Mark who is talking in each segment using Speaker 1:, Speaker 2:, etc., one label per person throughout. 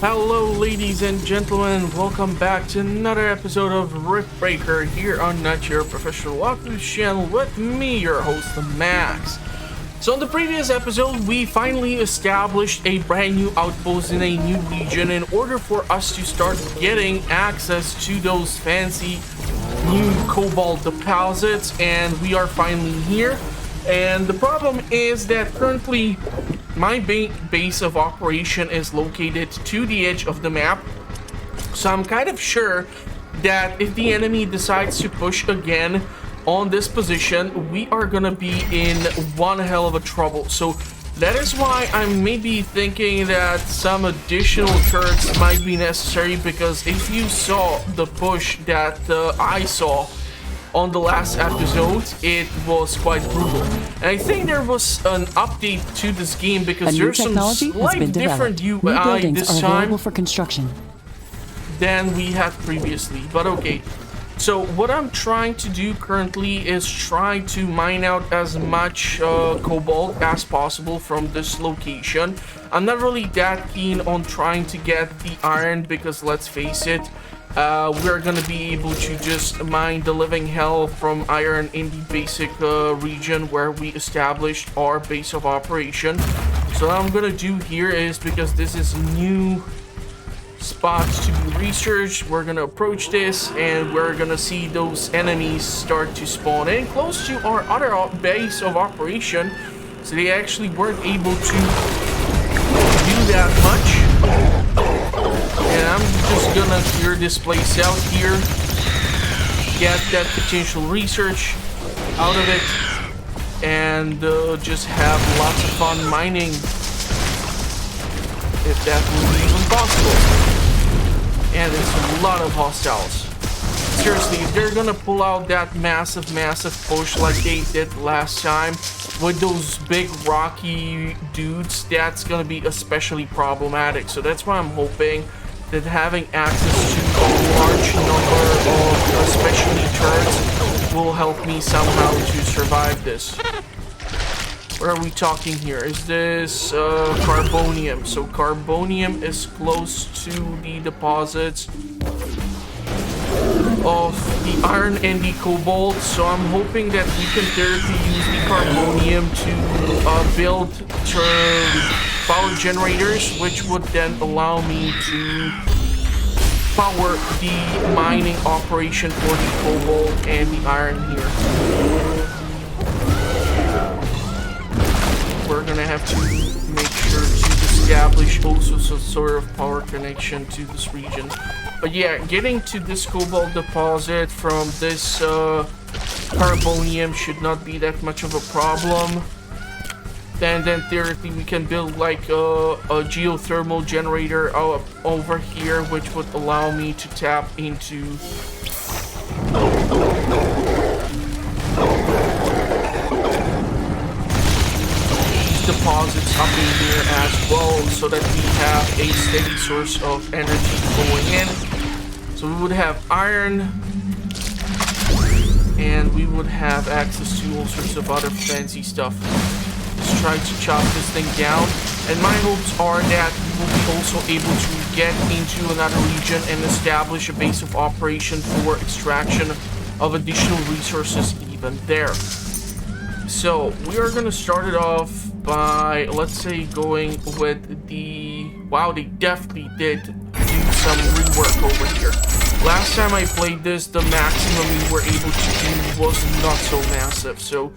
Speaker 1: Hello ladies and gentlemen, welcome back to another episode of RiftBreaker here on Not Your Professional Walkthrough channel with me, your host Max. So in the previous episode, we finally established a brand new outpost in a new region in order for us to start getting access to those fancy new cobalt deposits, and we are finally here. And the problem is that currently my base of operation is located to the edge of the map, so I'm kind of sure that if the enemy decides to push again on this position, we are gonna be in one hell of a trouble. So that is why I'm maybe thinking that some additional turrets might be necessary, because if you saw the push that I saw on the last episode, it was quite brutal. And I think there was an update to this game because there's some slight different UI this time
Speaker 2: for construction
Speaker 1: than we had previously. But okay, so what I'm trying to do currently is try to mine out as much cobalt as possible from this location. I'm not really that keen on trying to get the iron because, let's face it, we're gonna be able to just mine the living hell from iron in the basic region where we established our base of operation. So what I'm gonna do here is, because this is new spots to be researched, we're gonna approach this and we're gonna see those enemies start to spawn in close to our other base of operation, so they actually weren't able to do that much. And I'm just gonna clear this place out here, get that potential research out of it, and just have lots of fun mining, if that will be even possible. And there's a lot of hostiles. Seriously, if they're gonna pull out that massive push like they did last time with those big rocky dudes, that's gonna be especially problematic. So that's why I'm hoping that having access to a large number of especially turrets will help me somehow to survive this. What are we talking here? Is this carbonium? So carbonium is close to the deposits of the iron and the cobalt, so I'm hoping that we can directly use the carbonium to build power generators, which would then allow me to power the mining operation for the cobalt and the iron here. We're gonna have to make sure to establish also some sort of power connection to this region. But yeah, getting to this cobalt deposit from this carbonium should not be that much of a problem. And then theoretically we can build like a geothermal generator over here, which would allow me to tap into deposits up in here as well, so that we have a steady source of energy flowing in. So we would have iron, and we would have access to all sorts of other fancy stuff. Let's try to chop this thing down, and my hopes are that we will be also able to get into another region and establish a base of operation for extraction of additional resources even there. So we are going to start it off by, let's say, going with the... Wow, they definitely did do some rework over here. Last time I played this, the maximum we were able to do was not so massive, so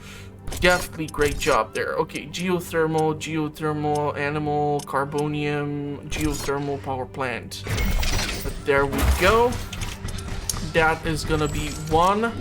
Speaker 1: definitely great job there. Okay, geothermal, animal, carbonium, geothermal power plant. But there we go. That is gonna be one.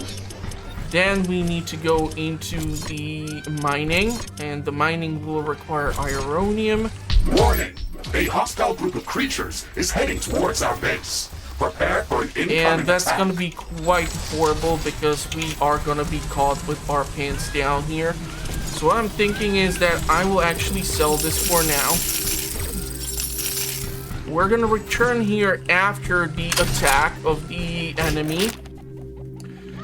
Speaker 1: Then we need to go into the mining, and the mining will require uranium.
Speaker 3: Warning! A hostile group of creatures is heading towards our base. Prepare for an incoming
Speaker 1: And that's
Speaker 3: attack.
Speaker 1: gonna be quite horrible because we are gonna be caught with our pants down here. So what I'm thinking is that I will actually sell this for now. We're gonna return here after the attack of the enemy,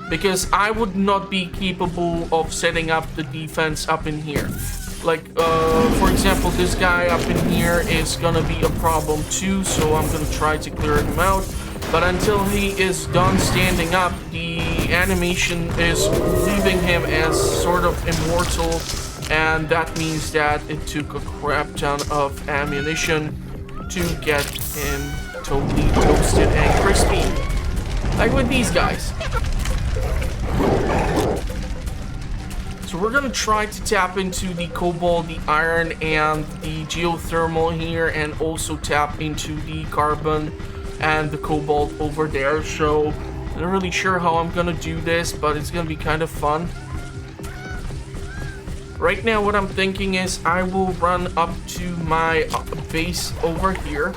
Speaker 1: because I would not be capable of setting up the defense up in here. Like, for example, this guy up in here is gonna be a problem too, so I'm gonna try to clear him out. But until he is done standing up, the animation is leaving him as sort of immortal, and that means that it took a crap ton of ammunition to get him totally toasted and crispy. Like with these guys. So we're gonna try to tap into the cobalt, the iron, and the geothermal here, and also tap into the carbon and the cobalt over there. So I'm not really sure how I'm gonna do this, but it's gonna be kind of fun. Right now what I'm thinking is I will run up to my base over here.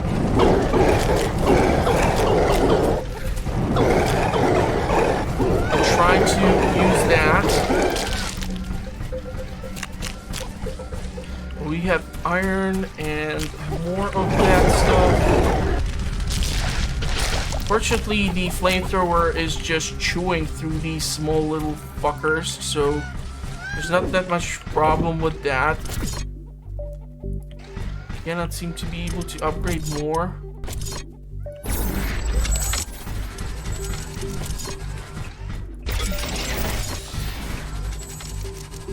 Speaker 1: I'll try to use that. We have iron and more of that stuff. Fortunately, the flamethrower is just chewing through these small little fuckers, so there's not that much problem with that. Cannot seem to be able to upgrade more.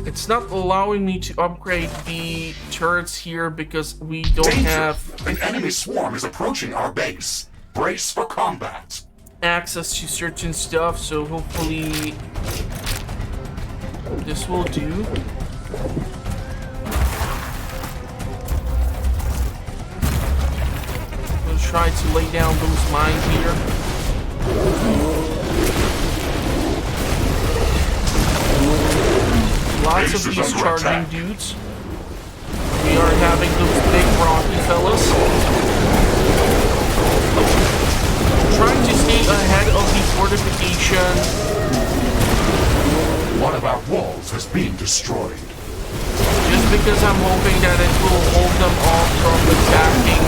Speaker 1: It's not allowing me to upgrade the turrets here because we don't have
Speaker 3: an enemy swarm is approaching our base. Brace for combat.
Speaker 1: Access to certain stuff, so hopefully this will do. We'll try to lay down those mines here. Lots of these charging dudes. We are having those big rocky fellas. Trying to stay ahead of the fortification.
Speaker 3: One of our walls has been destroyed.
Speaker 1: Just because I'm hoping that it will hold them off from attacking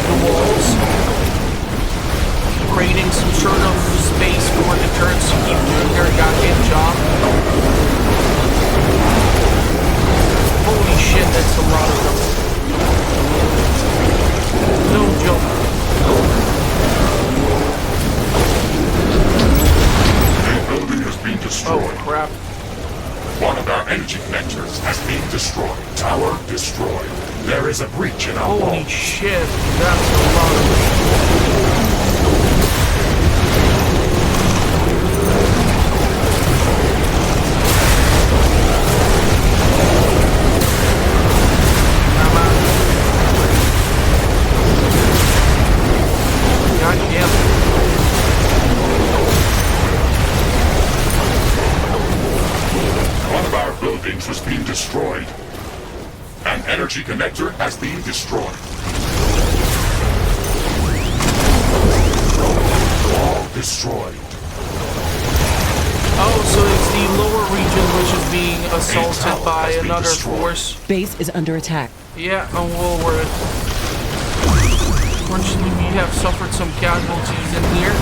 Speaker 1: the walls. Creating some sort of space for the turrets to keep doing their goddamn job. Holy shit, that's a lot of them. No joke.
Speaker 3: The building has been destroyed.
Speaker 1: Oh crap.
Speaker 3: One of our energy connectors has been destroyed. Tower destroyed. There is a breach in our wall.
Speaker 1: Holy shit, that's a lot of them.
Speaker 3: Was being destroyed. An energy connector has been destroyed. All destroyed.
Speaker 1: Oh, so it's the lower region which is being assaulted by another force.
Speaker 2: Base is under attack.
Speaker 1: Yeah, I'm well worth it. Unfortunately, we have suffered some casualties in here.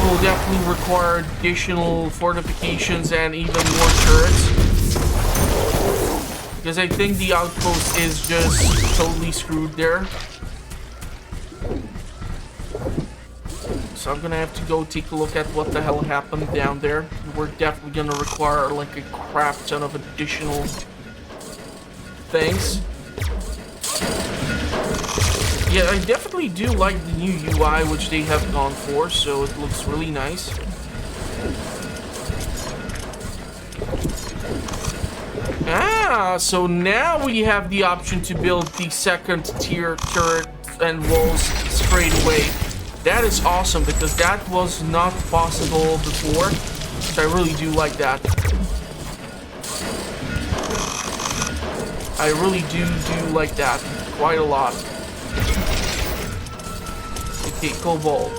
Speaker 1: Will definitely require additional fortifications and even more turrets. Because I think the outpost is just totally screwed there. So I'm gonna have to go take a look at what the hell happened down there. We're definitely gonna require like a crap ton of additional things. Yeah, I definitely do like the new UI which they have gone for, so it looks really nice. Ah, so now we have the option to build the second tier turret and walls straight away. That is awesome because that was not possible before. So I really do like that. I really do like that quite a lot. Okay, cobalt.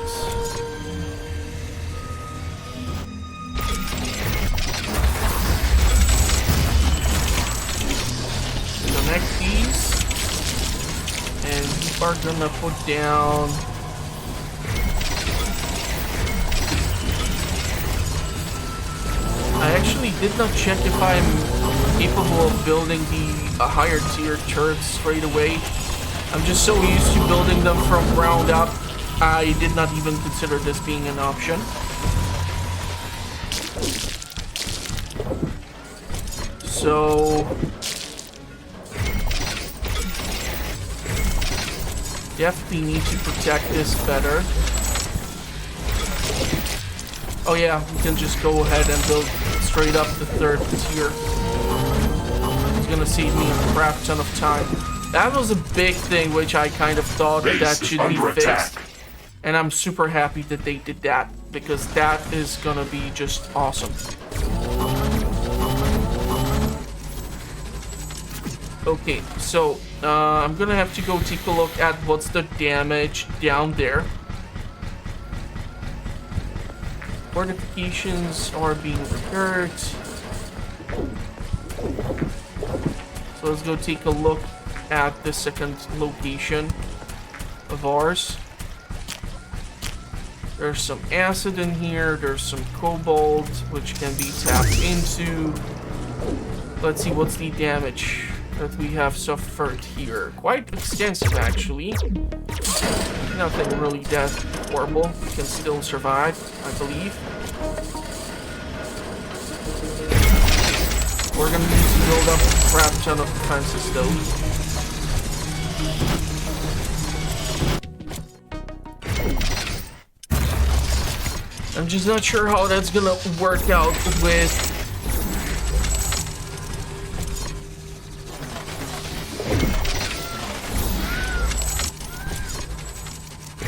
Speaker 1: Connect these. And we are gonna put down I actually did not check if I'm capable of building the higher tier turrets straight away. I'm just so used to building them from ground up, I did not even consider this being an option. So definitely need to protect this better. Oh yeah, we can just go ahead and build straight up the third tier. It's gonna save me a crap ton of time. That was a big thing which I kind of thought that should be fixed. And I'm super happy that they did that, because that is gonna be just awesome. Okay, so I'm gonna have to go take a look at what's the damage down there. Fortifications are being repaired. So let's go take a look at the second location of ours. There's some acid in here, there's some cobalt, which can be tapped into. Let's see what's the damage that we have suffered here. Quite extensive, actually. Nothing really that horrible. We can still survive, I believe. We're gonna need to build up a crap ton of defenses, though. I'm just not sure how that's gonna work out with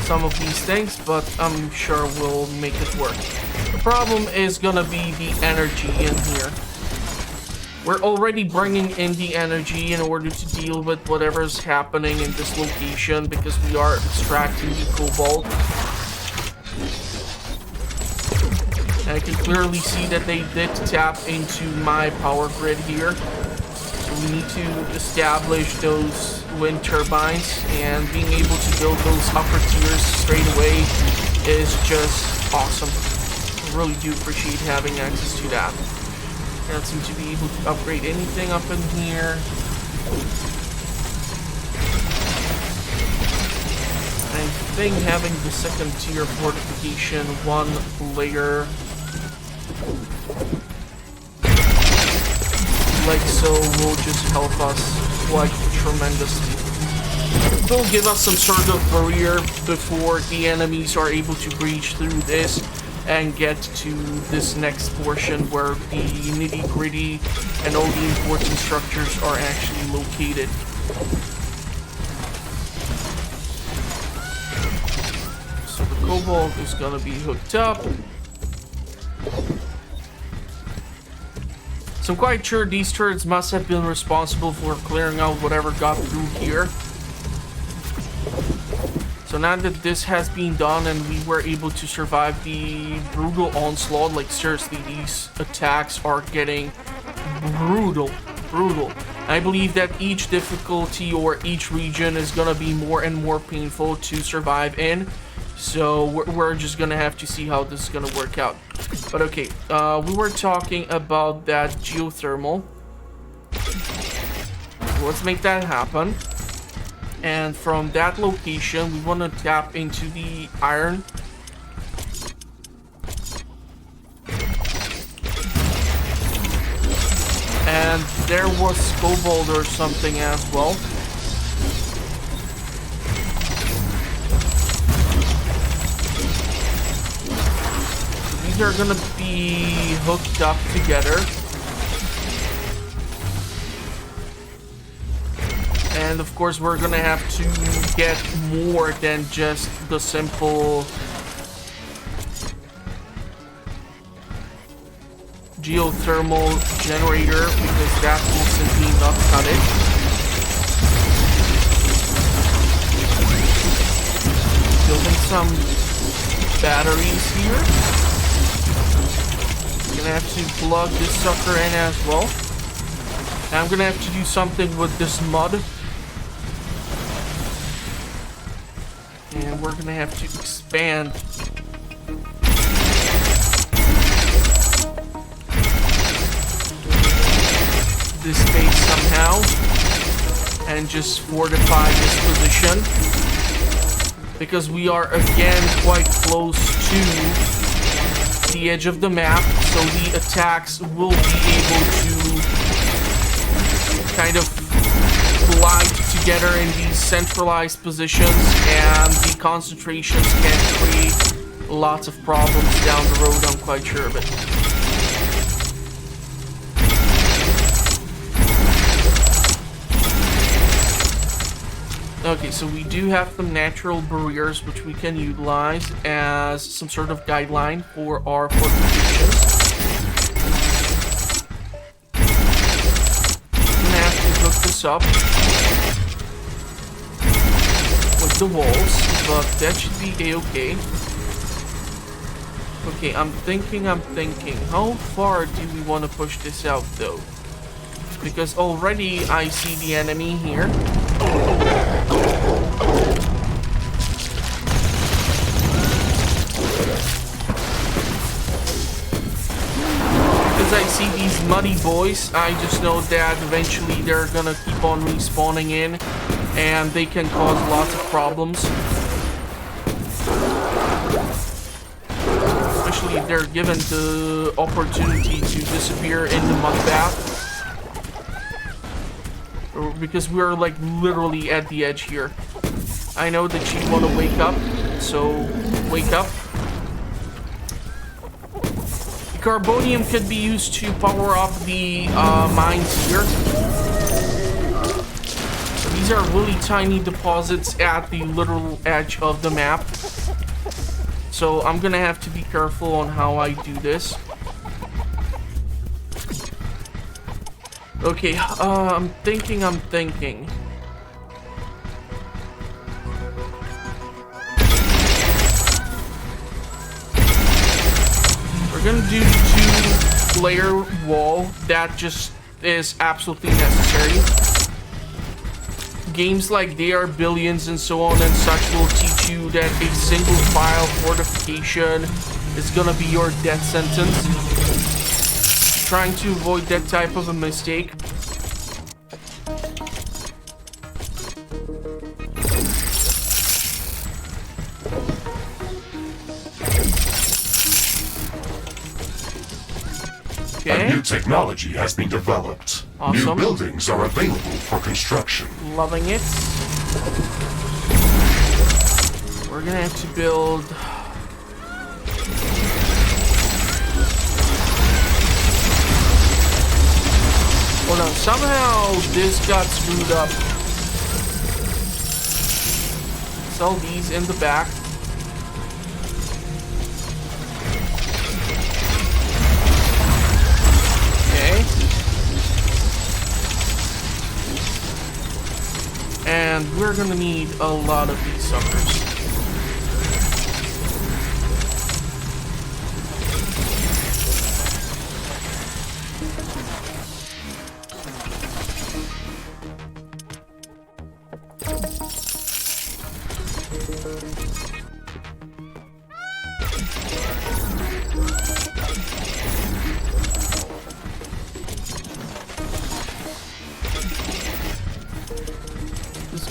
Speaker 1: some of these things, but I'm sure we'll make it work. The problem is gonna be the energy in here. We're already bringing in the energy in order to deal with whatever's happening in this location, because we are extracting the cobalt. And I can clearly see that they did tap into my power grid here. So we need to establish those wind turbines, and being able to build those upper tiers straight away is just awesome. I really do appreciate having access to that. I don't seem to be able to upgrade anything up in here. I think having the second tier fortification one layer like so will just help us quite tremendously. It will give us some sort of barrier before the enemies are able to breach through this and get to this next portion where the nitty-gritty and all the important structures are actually located. So the cobalt is gonna be hooked up. So I'm quite sure these turrets must have been responsible for clearing out whatever got through here. So now that this has been done and we were able to survive the brutal onslaught, like seriously, these attacks are getting brutal. I believe that each difficulty or each region is gonna be more and more painful to survive in. So we're just gonna have to see how this is gonna work out. But okay, we were talking about that geothermal. So let's make that happen. And from that location, we want to tap into the iron. And there was cobalt or something as well. These are gonna be hooked up together. And of course, we're gonna have to get more than just the simple geothermal generator, because that will simply not cut it. Building some batteries here. Gonna have to plug this sucker in as well. And I'm gonna have to do something with this mud. And we're gonna have to expand this base somehow and just fortify this position, because we are again quite close to the edge of the map, so the attacks will be able to kind of glide together in these centralized positions, and the concentrations can create lots of problems down the road, I'm quite sure of it. Okay, so we do have some natural barriers which we can utilize as some sort of guideline for our fortifications. I'm gonna have to hook this up with the walls, but that should be a-okay. Okay, I'm thinking. How far do we want to push this out, though? Because already I see the enemy here. Because I see these muddy boys, I just know that eventually they're gonna keep on respawning in, and they can cause lots of problems. Especially if they're given the opportunity to disappear in the mud bath. Because we're like literally at the edge here. I know that you want to wake up, so wake up. The carbonium could be used to power up the mines here. So these are really tiny deposits at the literal edge of the map. So I'm gonna have to be careful on how I do this. Okay, I'm thinking. We're gonna do the 2-layer wall. That just is absolutely necessary. Games like They Are Billions and so on and such will teach you that a single file fortification is gonna be your death sentence. Trying to avoid that type of a mistake. Okay.
Speaker 3: A new technology has been developed.
Speaker 1: Awesome.
Speaker 3: New buildings are available for construction.
Speaker 1: Loving it. We're gonna have to build... Hold on, somehow this got screwed up. Sell these in the back. Okay. And we're gonna need a lot of these suckers.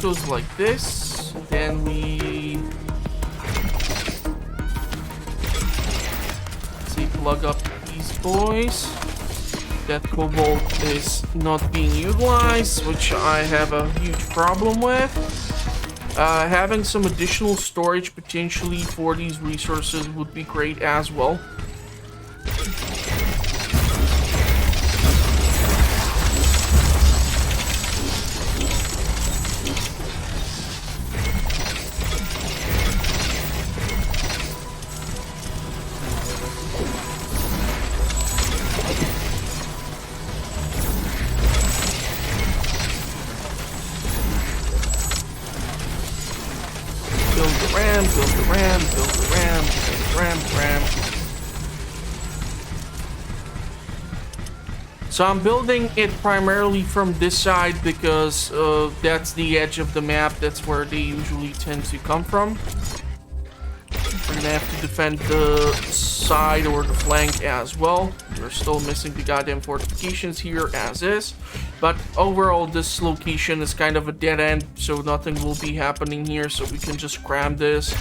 Speaker 1: Goes like this, then we plug up these boys. That cobalt is not being utilized, which I have a huge problem with. Having some additional storage potentially for these resources would be great as well. So I'm building it primarily from this side because that's the edge of the map. That's where they usually tend to come from. We're gonna have to defend the side or the flank as well. We're still missing the goddamn fortifications here as is. But overall, this location is kind of a dead end, so nothing will be happening here. So we can just cram this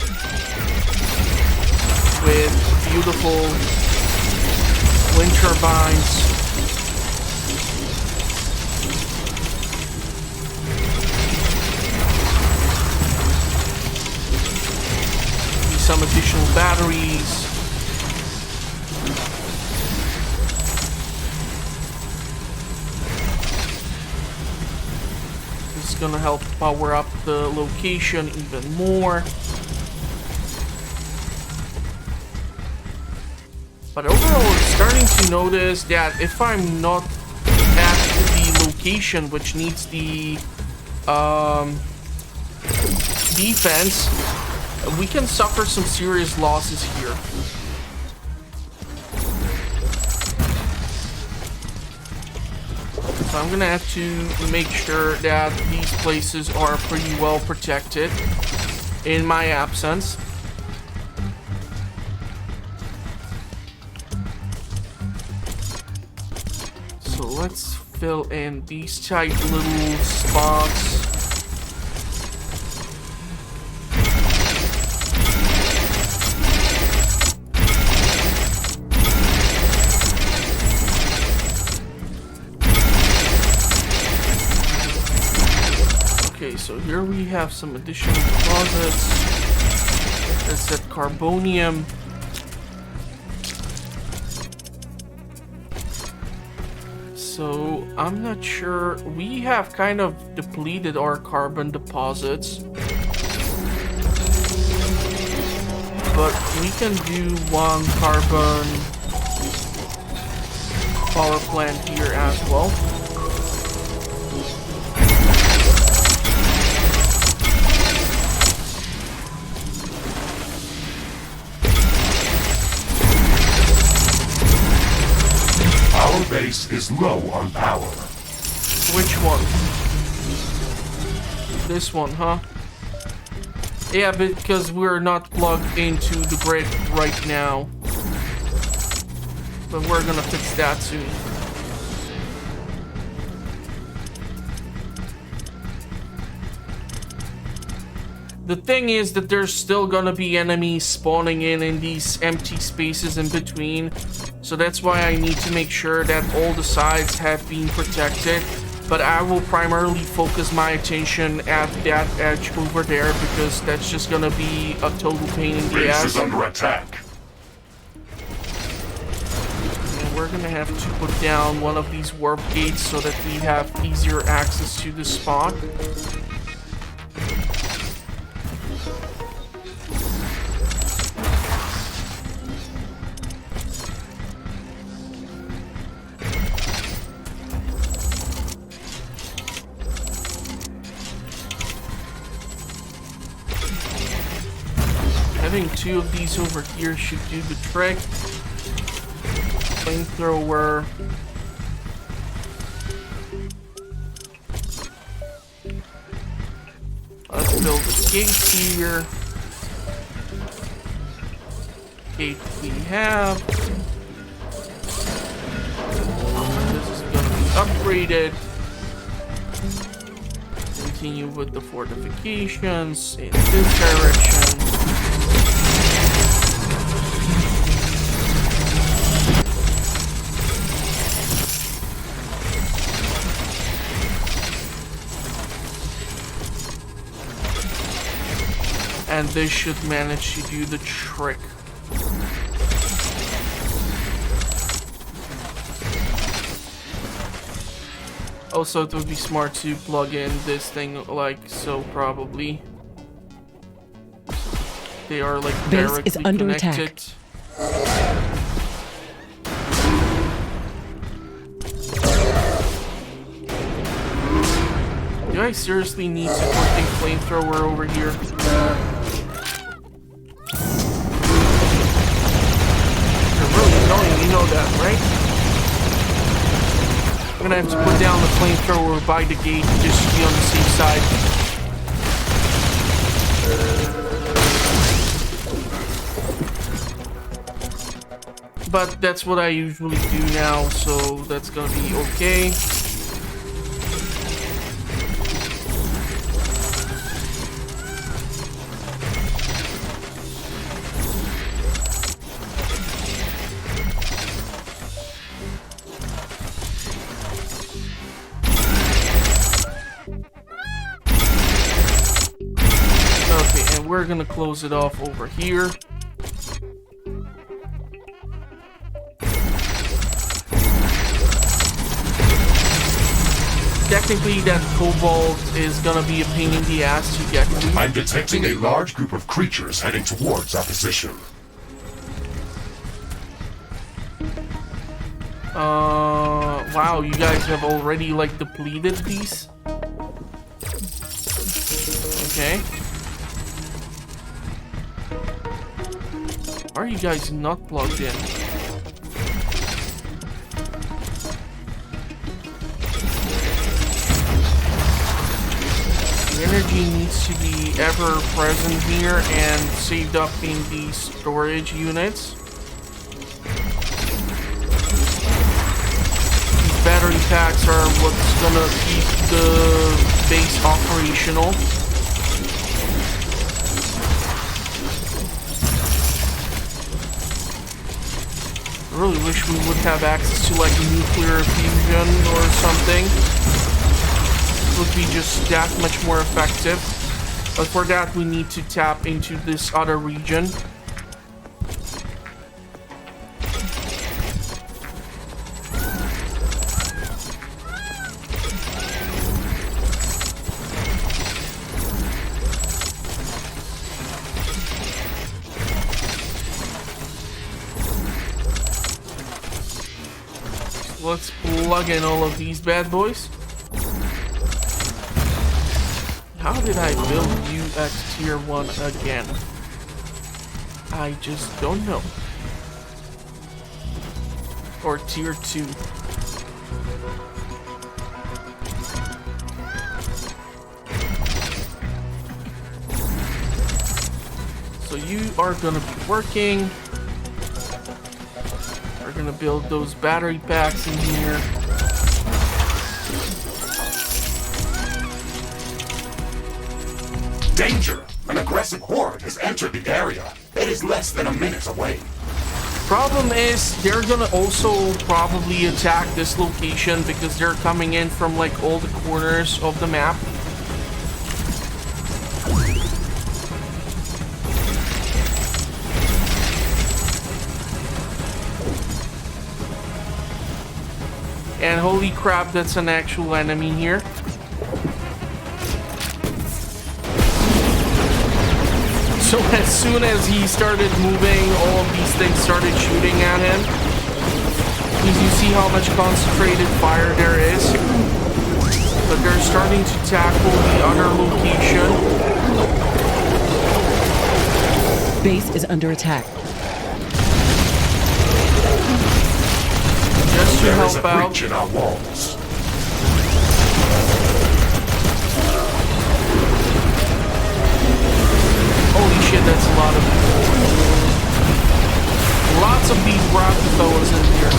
Speaker 1: with beautiful wind turbines. Some additional batteries. This is gonna help power up the location even more. But overall, I'm starting to notice that if I'm not at the location which needs the defense, we can suffer some serious losses here. So I'm gonna have to make sure that these places are pretty well protected in my absence. So let's fill in these tight little spots. Okay, so here we have some additional deposits. That's at carbonium. So I'm not sure. We have kind of depleted our carbon deposits, but we can do one carbon power plant here as well.
Speaker 3: Base is low on power.
Speaker 1: Which one? This one, huh? Yeah, because we're not plugged into the grid right now. But we're gonna fix that soon. The thing is that there's still gonna be enemies spawning in these empty spaces in between. So that's why I need to make sure that all the sides have been protected. But I will primarily focus my attention at that edge over there, because that's just gonna be a total pain in the ass.
Speaker 3: Base is under attack.
Speaker 1: And we're gonna have to put down one of these warp gates so that we have easier access to the spot. Having two of these over here should do the trick. Flamethrower. Let's build a gate here. Gate we have. This is going to be upgraded. Continue with the fortifications in this direction. And this should manage to do the trick. Also, it would be smart to plug in this thing like so, probably. They are like directly
Speaker 2: Base is under
Speaker 1: connected.
Speaker 2: attack.
Speaker 1: Do I seriously need to put a flamethrower over here? You're really annoying, you know that, right? I'm gonna have to put down the flamethrower by the gate just to be on the safe side. But that's what I usually do now, so that's gonna be okay. Okay, and we're gonna close it off over here. Technically, that cobalt is gonna be a pain in the ass to get to.
Speaker 3: I'm detecting a large group of creatures heading towards our position.
Speaker 1: Wow, you guys have already, like, depleted these? Okay. Why are you guys not plugged in? The energy needs to be ever present here and saved up in the storage units. These battery packs are what's gonna keep the base operational. I really wish we would have access to like nuclear fusion or something. Would be just that much more effective, but for that we need to tap into this other region. Let's plug in all of these bad boys. How did I build you at tier 1 again? I just don't know. Or tier 2. So you are gonna be working. We're gonna build those battery packs in here.
Speaker 3: Danger! An aggressive horde has entered the area. It is less than a minute away.
Speaker 1: Problem is, they're gonna also probably attack this location because they're coming in from like all the corners of the map. And holy crap, that's an actual enemy here. So as soon as he started moving, all of these things started shooting at him. Because you see how much concentrated fire there is. But they're starting to tackle the other location.
Speaker 2: Base is under attack.
Speaker 1: Just to
Speaker 3: There is
Speaker 1: help
Speaker 3: a
Speaker 1: out.
Speaker 3: breach in our walls.
Speaker 1: Holy shit, that's a lot of lots of these rocky fellas in here.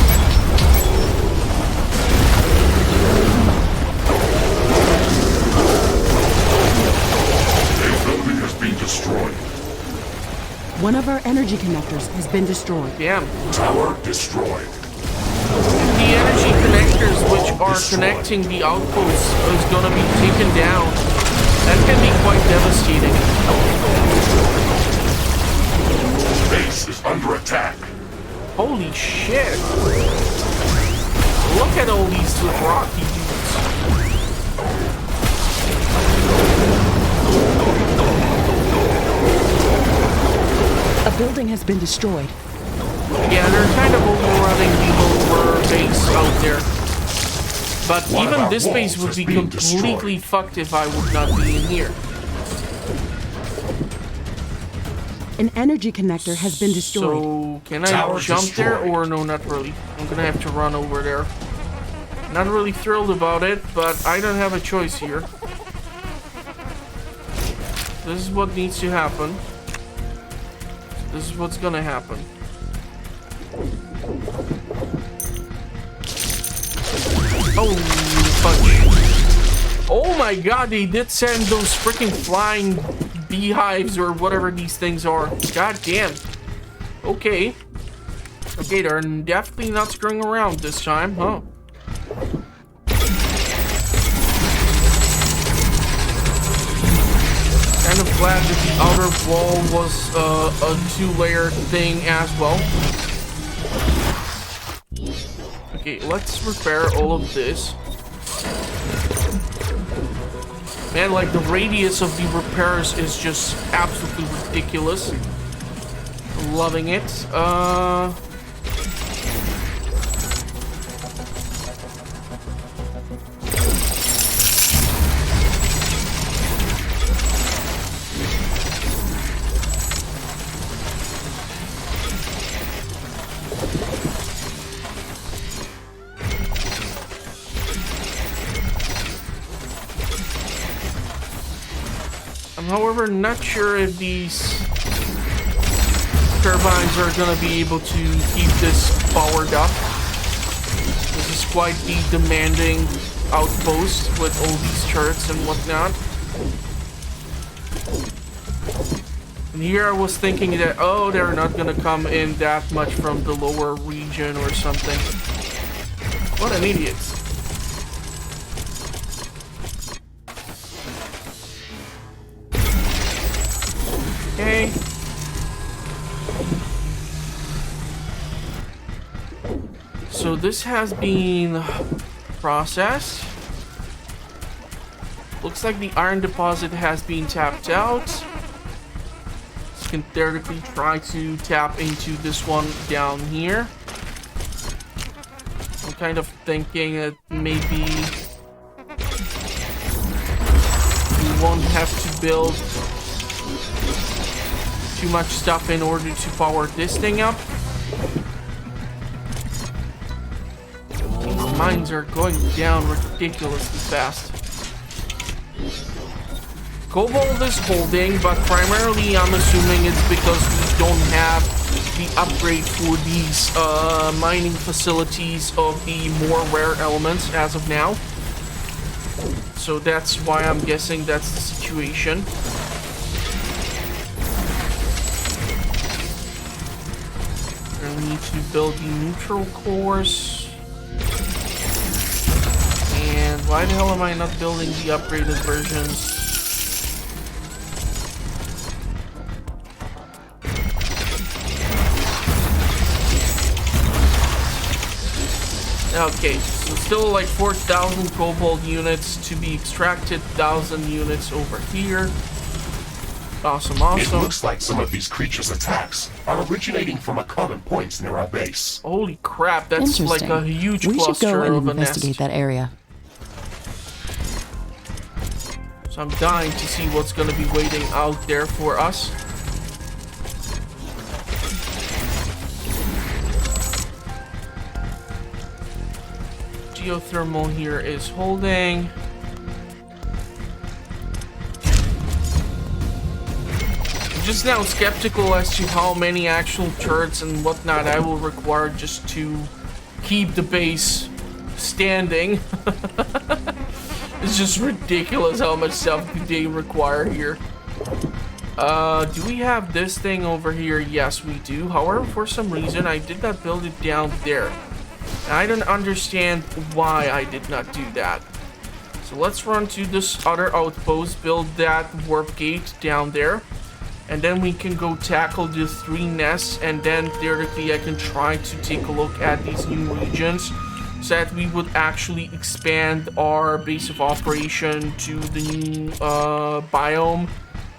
Speaker 3: A building has been destroyed.
Speaker 2: One of our energy connectors has been destroyed.
Speaker 1: Damn.
Speaker 3: Tower destroyed.
Speaker 1: The energy connectors which are connecting the outposts is gonna be taken down. That can be quite devastating.
Speaker 3: Base is under attack.
Speaker 1: Holy shit. Look at all these rocky dudes.
Speaker 2: A building has been destroyed.
Speaker 1: Yeah, they're kind of overrunning the lower base out there. But
Speaker 3: One of
Speaker 1: even
Speaker 3: our
Speaker 1: this base
Speaker 3: walls
Speaker 1: would be
Speaker 3: has been
Speaker 1: completely
Speaker 3: destroyed.
Speaker 1: fucked if I would not be in here.
Speaker 2: An energy connector has been destroyed.
Speaker 1: So, can I
Speaker 3: Tower
Speaker 1: jump there
Speaker 3: destroyed.
Speaker 1: or no, not really? I'm gonna have to run over there. Not really thrilled about it, but I don't have a choice here. This is what needs to happen. This is what's gonna happen. Oh, punch. Oh my god, they did send those freaking flying beehives or whatever these things are. God damn. Okay. Okay, they're definitely not screwing around this time, huh? Kind of glad that the outer wall was a 2-layer thing as well. Okay, let's repair all of this. Man, like the radius of the repairs is just absolutely ridiculous. I'm loving it. I'm, however, not sure if these turbines are gonna be able to keep this powered up. This is quite the demanding outpost with all these turrets and whatnot. And here I was thinking that, oh, they're not gonna come in that much from the lower region or something. What an idiot. Okay. So this has been processed. Looks like the iron deposit has been tapped out. You can theoretically try to tap into this one down here. I'm kind of thinking that maybe we won't have to build too much stuff in order to power this thing up. These mines are going down ridiculously fast. Cobalt is holding, but primarily I'm assuming it's because we don't have the upgrade for these mining facilities of the more rare elements as of now. So that's why I'm guessing that's the situation. I need to build the neutral cores. And why the hell am I not building the upgraded versions? Okay, so still like 4,000 cobalt units to be extracted, 1,000 units over here. Awesome, awesome.
Speaker 3: It looks like some of these creatures' attacks are originating from a common point near our base.
Speaker 1: Holy crap, that's like a huge
Speaker 2: we
Speaker 1: cluster
Speaker 2: should go and
Speaker 1: of a
Speaker 2: investigate
Speaker 1: nest.
Speaker 2: that area.
Speaker 1: So I'm dying to see what's going to be waiting out there for us. Geothermal here is holding. I'm just now skeptical as to how many actual turrets and whatnot I will require just to keep the base standing. It's just ridiculous how much stuff they require here. Do we have this thing over here? Yes, we do. However, for some reason, I did not build it down there. I don't understand why I did not do that. So let's run to this other outpost, build that warp gate down there. And then we can go tackle the 3 nests, and then theoretically I can try to take a look at these new regions so that we would actually expand our base of operation to the new biome,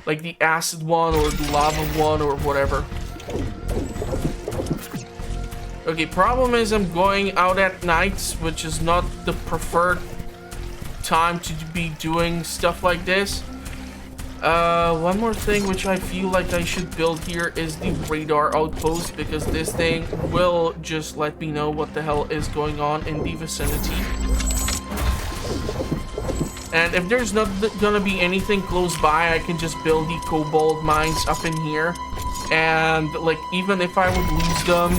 Speaker 1: like the acid one or the lava one or whatever. Okay, problem is I'm going out at night, which is not the preferred time to be doing stuff like this. One more thing which I feel like I should build here is the radar outpost, because this thing will just let me know what the hell is going on in the vicinity. And if there's not gonna be anything close by, I can just build the cobalt mines up in here. And like, even if I would lose them,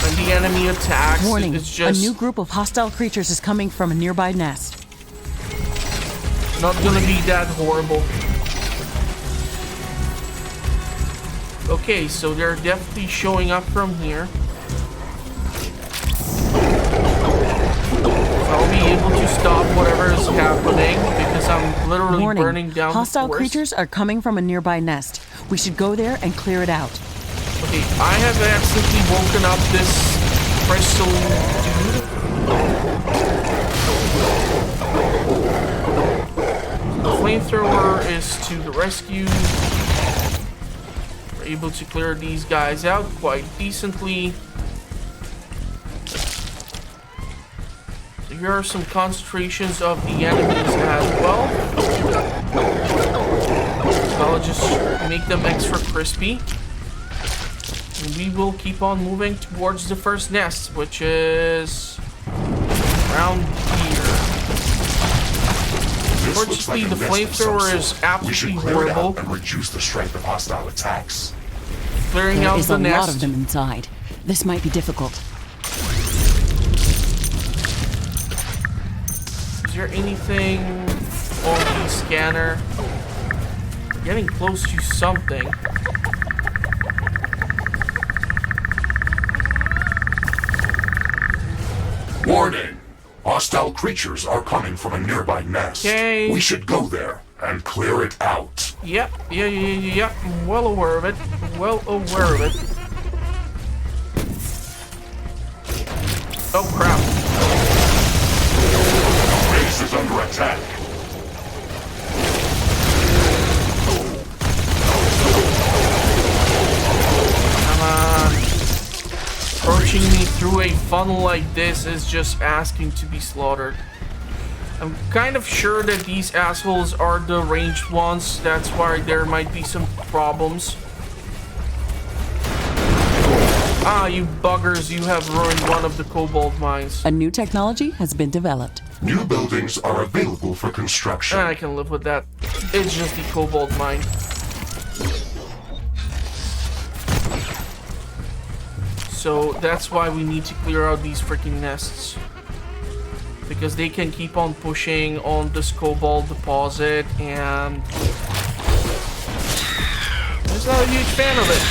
Speaker 1: and the enemy attacks,
Speaker 2: Warning,
Speaker 1: it's just
Speaker 2: a new group of hostile creatures is coming from a nearby nest.
Speaker 1: not gonna be that horrible. Okay, so they're definitely showing up from here. I'll be able to stop whatever is happening because I'm literally
Speaker 2: Warning,
Speaker 1: burning down
Speaker 2: hostile
Speaker 1: the forest.
Speaker 2: creatures are coming from a nearby nest. We should go there and clear it out.
Speaker 1: Okay, I have accidentally woken up this crystal dude. The flamethrower is to the rescue. We're able to clear these guys out quite decently. So here are some concentrations of the enemies as well. So I'll just make them extra crispy. And we will keep on moving towards the first nest, which is around here. Unfortunately, the flamethrower is absolutely horrible.
Speaker 3: And reduce the strength of hostile attacks.
Speaker 1: Clearing
Speaker 2: There
Speaker 1: out
Speaker 2: is
Speaker 1: the
Speaker 2: a
Speaker 1: nest.
Speaker 2: lot of them inside. This might be difficult.
Speaker 1: Is there anything on the scanner? Getting close to something.
Speaker 3: Warning! Hostile creatures are coming from a nearby nest.
Speaker 1: Okay.
Speaker 3: We should go there and clear it out.
Speaker 1: Yep, yeah. I'm well aware of it. Well aware of it. Oh crap.
Speaker 3: The base is under attack.
Speaker 1: Come on. Approaching me through a funnel like this is just asking to be slaughtered. I'm kind of sure that these assholes are the ranged ones. That's why there might be some problems. Ah, you buggers, you have ruined one of the cobalt mines.
Speaker 2: A new technology has been developed.
Speaker 3: New buildings are available for construction.
Speaker 1: I can live with that. It's just the cobalt mine. So that's why we need to clear out these freaking nests. Because they can keep on pushing on this cobalt deposit, and I'm just not a huge fan of it.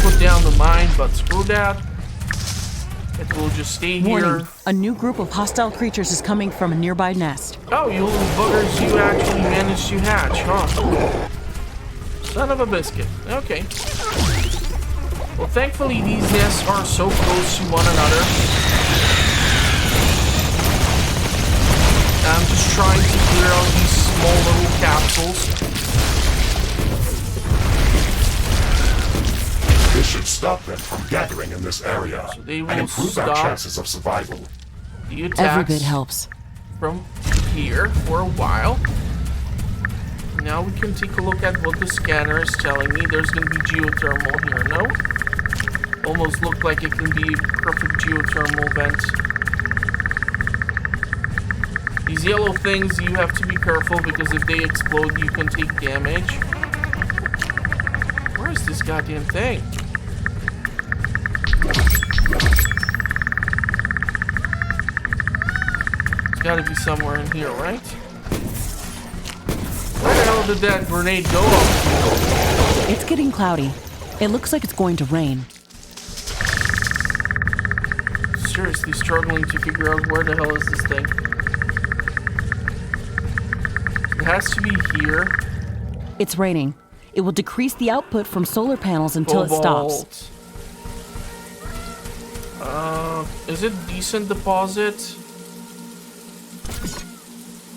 Speaker 1: Put down the mine, but screw that. It will just stay here.
Speaker 2: Warning, a new group of hostile creatures is coming from a nearby nest.
Speaker 1: Oh, you little buggers, you actually managed to hatch, huh? Son of a biscuit. Okay. Well, thankfully, these nests are so close to one another. I'm just trying to clear out these small little capsules.
Speaker 3: This should stop them from gathering in this area
Speaker 1: So they will
Speaker 3: and improve our
Speaker 1: stop
Speaker 3: chances of survival.
Speaker 1: the
Speaker 2: Every
Speaker 1: attacks
Speaker 2: bit helps.
Speaker 1: from here for a while. Now we can take a look at what the scanner is telling me. There's going to be geothermal here, no? Almost looked like it can be a perfect geothermal vent. These yellow things, you have to be careful because if they explode, you can take damage. Where is this goddamn thing? It's gotta be somewhere in here, right? Where the hell did that grenade go up?
Speaker 2: It's getting cloudy. It looks like it's going to rain.
Speaker 1: Seriously struggling to figure out where the hell is this thing. It has to be here.
Speaker 2: It's raining. It will decrease the output from solar panels until it stops.
Speaker 1: Is it decent deposit?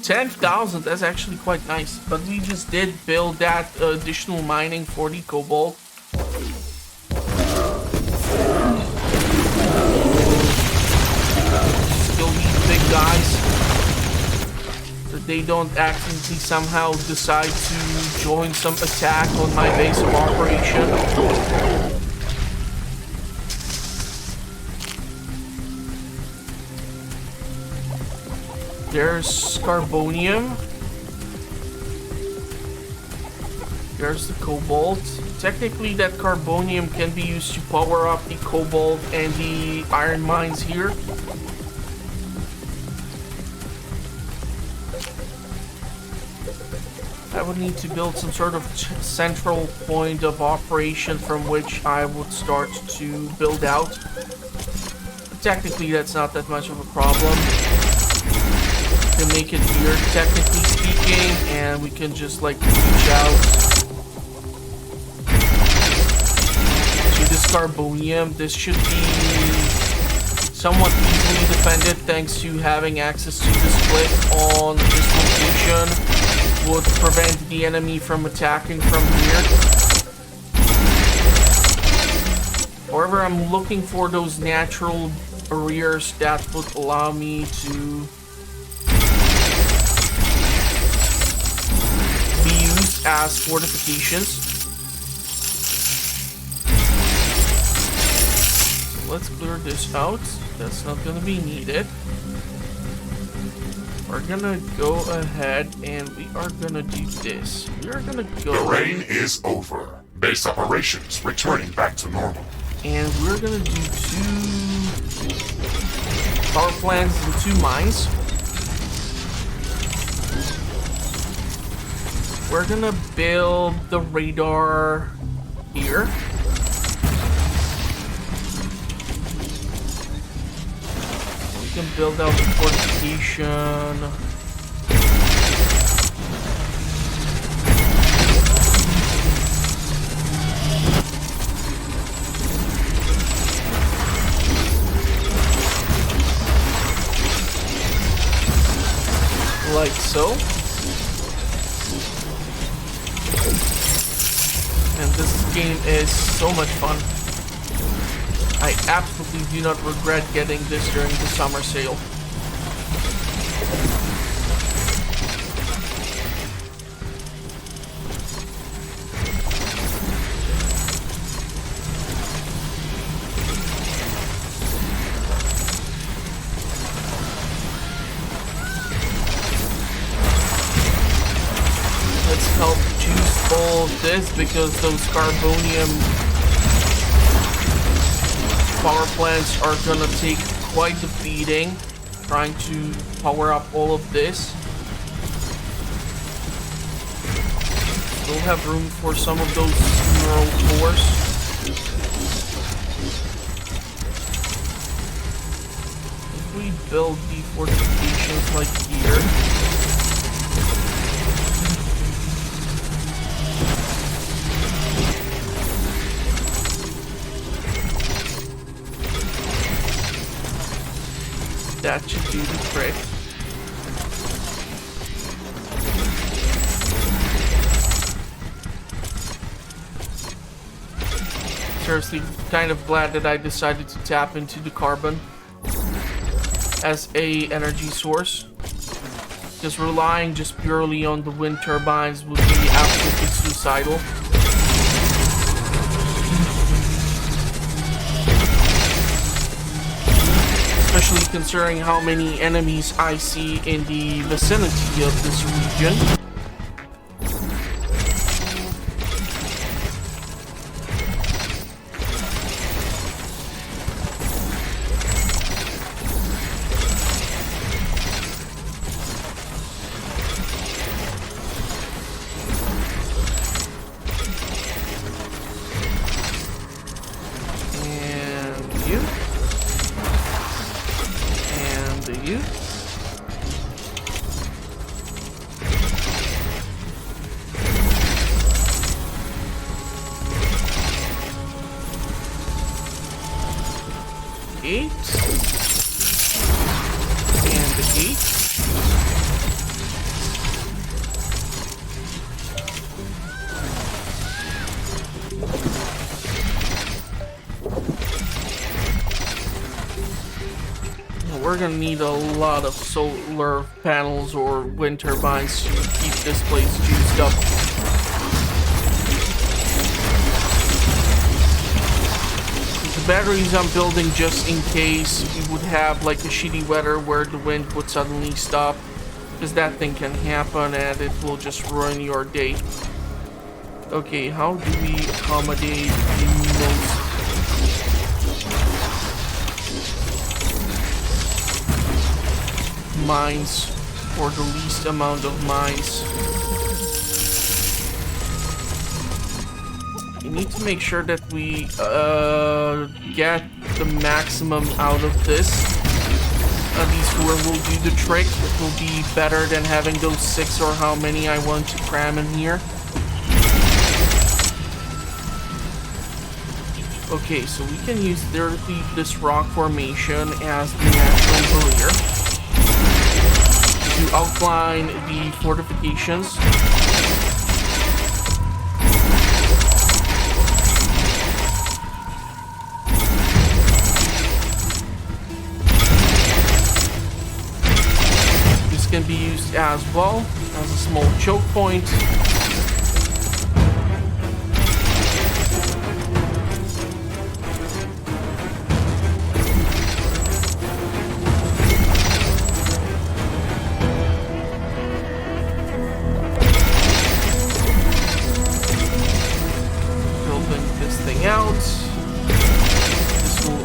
Speaker 1: 10,000, that's actually quite nice. But we just did build that additional mining for the cobalt. Still these big guys. That they don't accidentally somehow decide to join some attack on my base of operation. There's carbonium. There's the cobalt. Technically, that carbonium can be used to power up the cobalt and the iron mines here. I would need to build some sort of central point of operation from which I would start to build out. But technically, that's not that much of a problem. We can make it here, technically speaking, and we can just like reach out to this carbonium. This should be somewhat easily defended thanks to having access to this cliff on this location. Would prevent the enemy from attacking from here. However, I'm looking for those natural barriers that would allow me to be used as fortifications. Let's clear this out. That's not going to be needed. We're gonna go ahead and we are gonna do this. We are gonna go.
Speaker 3: The rain is over. Base operations returning back to normal.
Speaker 1: And we're gonna do 2 power plants and 2 mines. We're gonna build the radar here. We can build out the fortification. Like so. And this game is so much fun. I absolutely do not regret getting this during the summer sale. Let's help juice all of this because those carbonium power plants are gonna take quite the beating trying to power up all of this. We'll have room for some of those mineral cores. If we build the fortifications like here. That should do the trick. Seriously, kind of glad that I decided to tap into the carbon as a energy source. Because relying just purely on the wind turbines would be absolutely suicidal. Especially considering how many enemies I see in the vicinity of this region. We're gonna need a lot of solar panels or wind turbines to keep this place juiced up. batteries I'm building just in case we would have like a shitty weather where the wind would suddenly stop, because that thing can happen and it will just ruin your day. Okay, how do we accommodate the most mines or the least amount of mines? We need to make sure that we get the maximum out of this. At least 4 will do the trick. It will be better than having those 6 or how many I want to cram in here. Okay, so we can use this rock formation as the natural barrier to outline the fortifications. This can be used as well as a small choke point.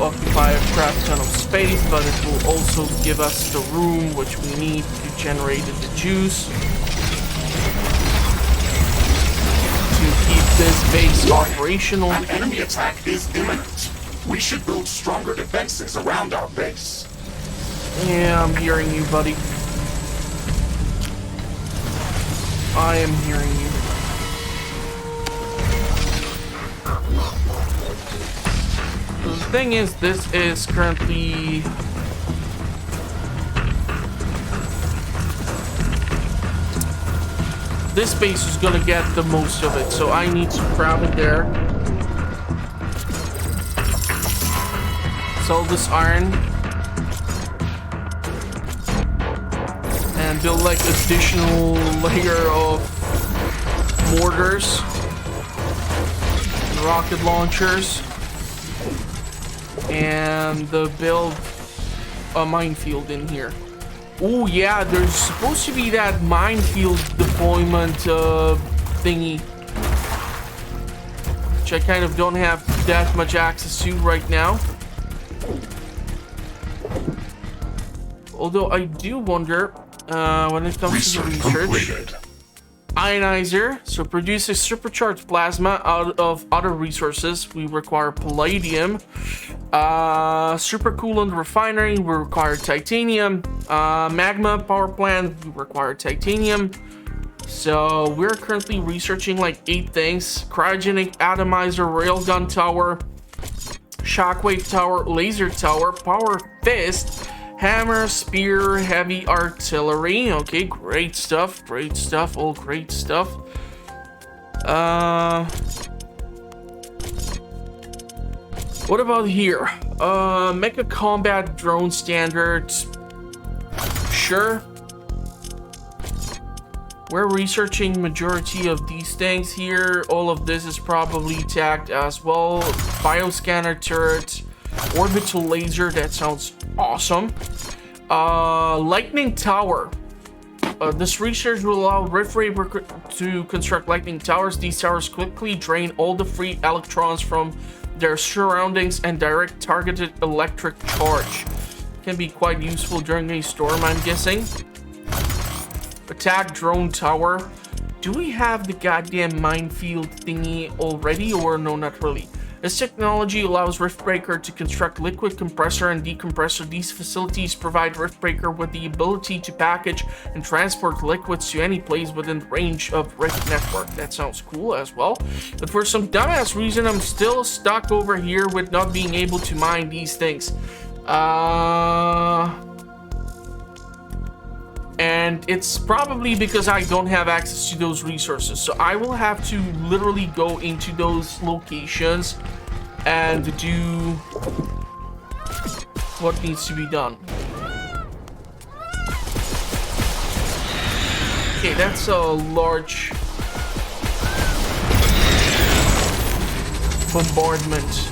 Speaker 1: Occupy a crap ton of space, but it will also give us the room which we need to generate the juice to keep this base operational.
Speaker 3: An enemy attack is imminent. We should build stronger defenses around our base.
Speaker 1: Yeah, I'm hearing you, buddy. I am hearing you. The thing is, this is currently this base is gonna get the most of it, so I need to cram it there. Sell this iron and build like additional layer of mortars and rocket launchers. And build a minefield in here. Oh yeah, there's supposed to be that minefield deployment thingy, which I kind of don't have that much access to right now. Although I do wonder when it comes to the research.
Speaker 3: Completed.
Speaker 1: Ionizer, so produces supercharged plasma out of other resources. We require palladium. Supercoolant refinery, we require titanium. Magma power plant, we require titanium. So we're currently researching like 8 things: cryogenic atomizer, railgun tower, shockwave tower, laser tower, power fist, hammer, spear, heavy artillery. Okay, great stuff, all great stuff. What about here? Mecha combat drone standards. Sure. We're researching majority of these things here. All of this is probably tagged as well. Bioscanner turret, orbital laser, that sounds awesome. Lightning tower. This research will allow RiftBreaker to construct lightning towers. These towers quickly drain all the free electrons from their surroundings and direct targeted electric charge. Can be quite useful during a storm, I'm guessing. Attack drone tower. Do we have the goddamn minefield thingy already, or no, not really? This technology allows RiftBreaker to construct liquid compressor and decompressor. These facilities provide RiftBreaker with the ability to package and transport liquids to any place within range of Rift network. That sounds cool as well. But for some dumbass reason, I'm still stuck over here with not being able to mine these things. And it's probably because I don't have access to those resources. So I will have to literally go into those locations and do what needs to be done. Okay, that's a large bombardment.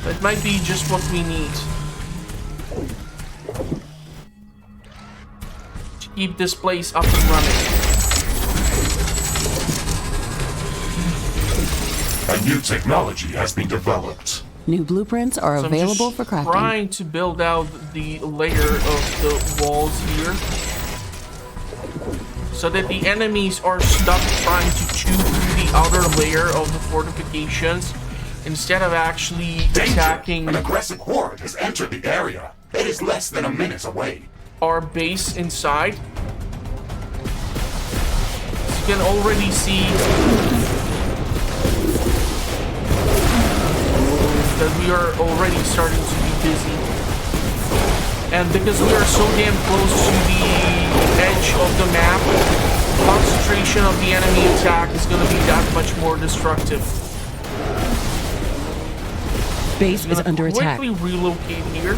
Speaker 1: It might be just what we need to keep this place up and running.
Speaker 3: A new technology has been developed.
Speaker 2: New blueprints are
Speaker 1: So
Speaker 2: available
Speaker 1: I'm
Speaker 2: for
Speaker 1: just
Speaker 2: crafting.
Speaker 1: trying to build out the layer of the walls here, so that the enemies are stuck trying to chew through the outer layer of the fortifications instead of actually attacking
Speaker 3: An aggressive horde has entered the area. It is less than a minute away.
Speaker 1: our base inside. As you can already see that we are already starting to be busy. And because we are so damn close to the edge of the map, concentration of the enemy attack is going to be that much more destructive.
Speaker 2: Base is under attack.
Speaker 1: Quickly relocate here.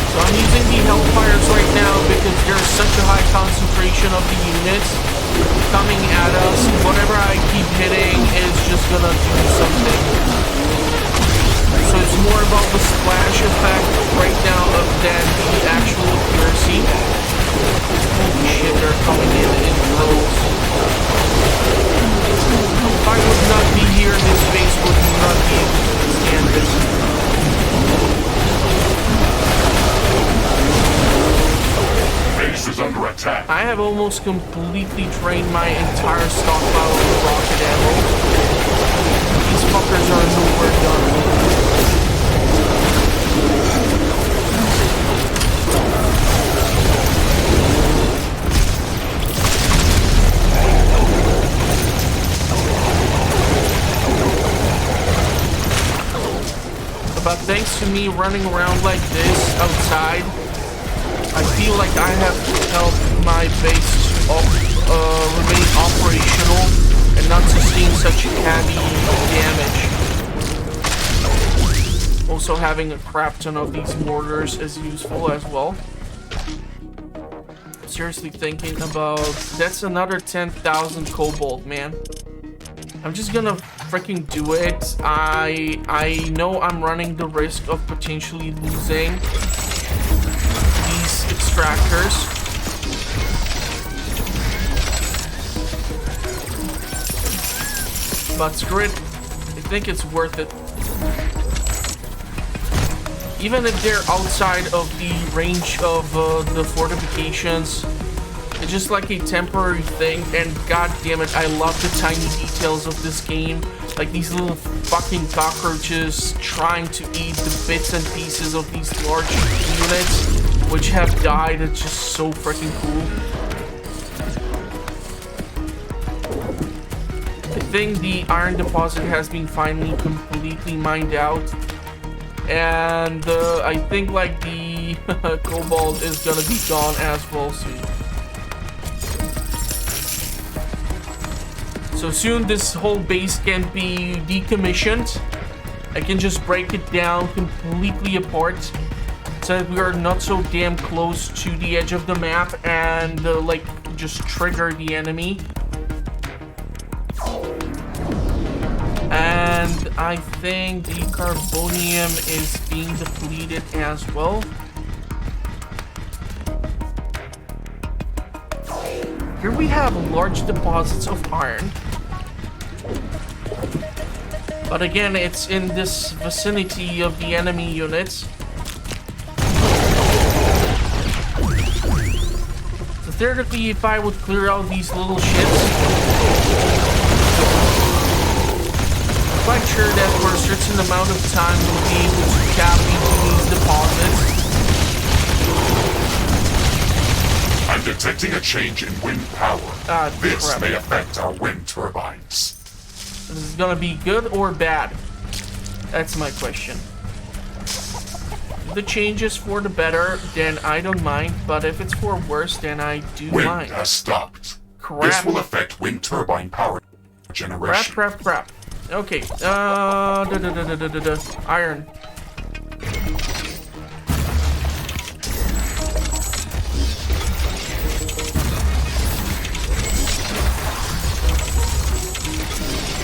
Speaker 1: So I'm using the Hellfires right now because there's such a high concentration of the units coming at us. Whatever I keep hitting is just gonna do something. So it's more about the splash effect right now than the actual accuracy. Holy shit, they're coming in droves. If I would not be here, this base would not be able to stand this.
Speaker 3: Base is under attack.
Speaker 1: I have almost completely drained my entire stockpile of rocket ammo. These fuckers are nowhere done. But thanks to me running around like this outside, I feel like I have helped my base remain operational and not sustain such heavy damage. Also, having a crap ton of these mortars is useful as well. Seriously thinking about... That's another 10,000 cobalt, man. I'm just gonna freaking do it. I know I'm running the risk of potentially losing these extractors. But screw it. I think it's worth it. Even if they're outside of the range of the fortifications, it's just like a temporary thing, and god damn it, I love the tiny details of this game. Like these little fucking cockroaches trying to eat the bits and pieces of these large units, which have died. It's just so freaking cool. I think the iron deposit has been finally completely mined out. And I think like the cobalt is gonna be gone as well soon. So soon this whole base can be decommissioned. I can just break it down completely apart so that we are not so damn close to the edge of the map and like just trigger the enemy. And I think the carbonium is being depleted as well. Here we have large deposits of iron. But again, it's in this vicinity of the enemy units. So theoretically, if I would clear out these little ships, I'm quite sure that for a certain amount of time we'll be able to tap into these deposits.
Speaker 3: I'm detecting a change in wind power. This
Speaker 1: crap.
Speaker 3: may affect our wind turbines.
Speaker 1: This is gonna be good or bad? That's my question. If the change is for the better, then I don't mind. But if it's for worse, then I do
Speaker 3: Wind
Speaker 1: mind.
Speaker 3: has stopped.
Speaker 1: Crap.
Speaker 3: This will affect wind turbine power generation.
Speaker 1: Crap. Okay, iron.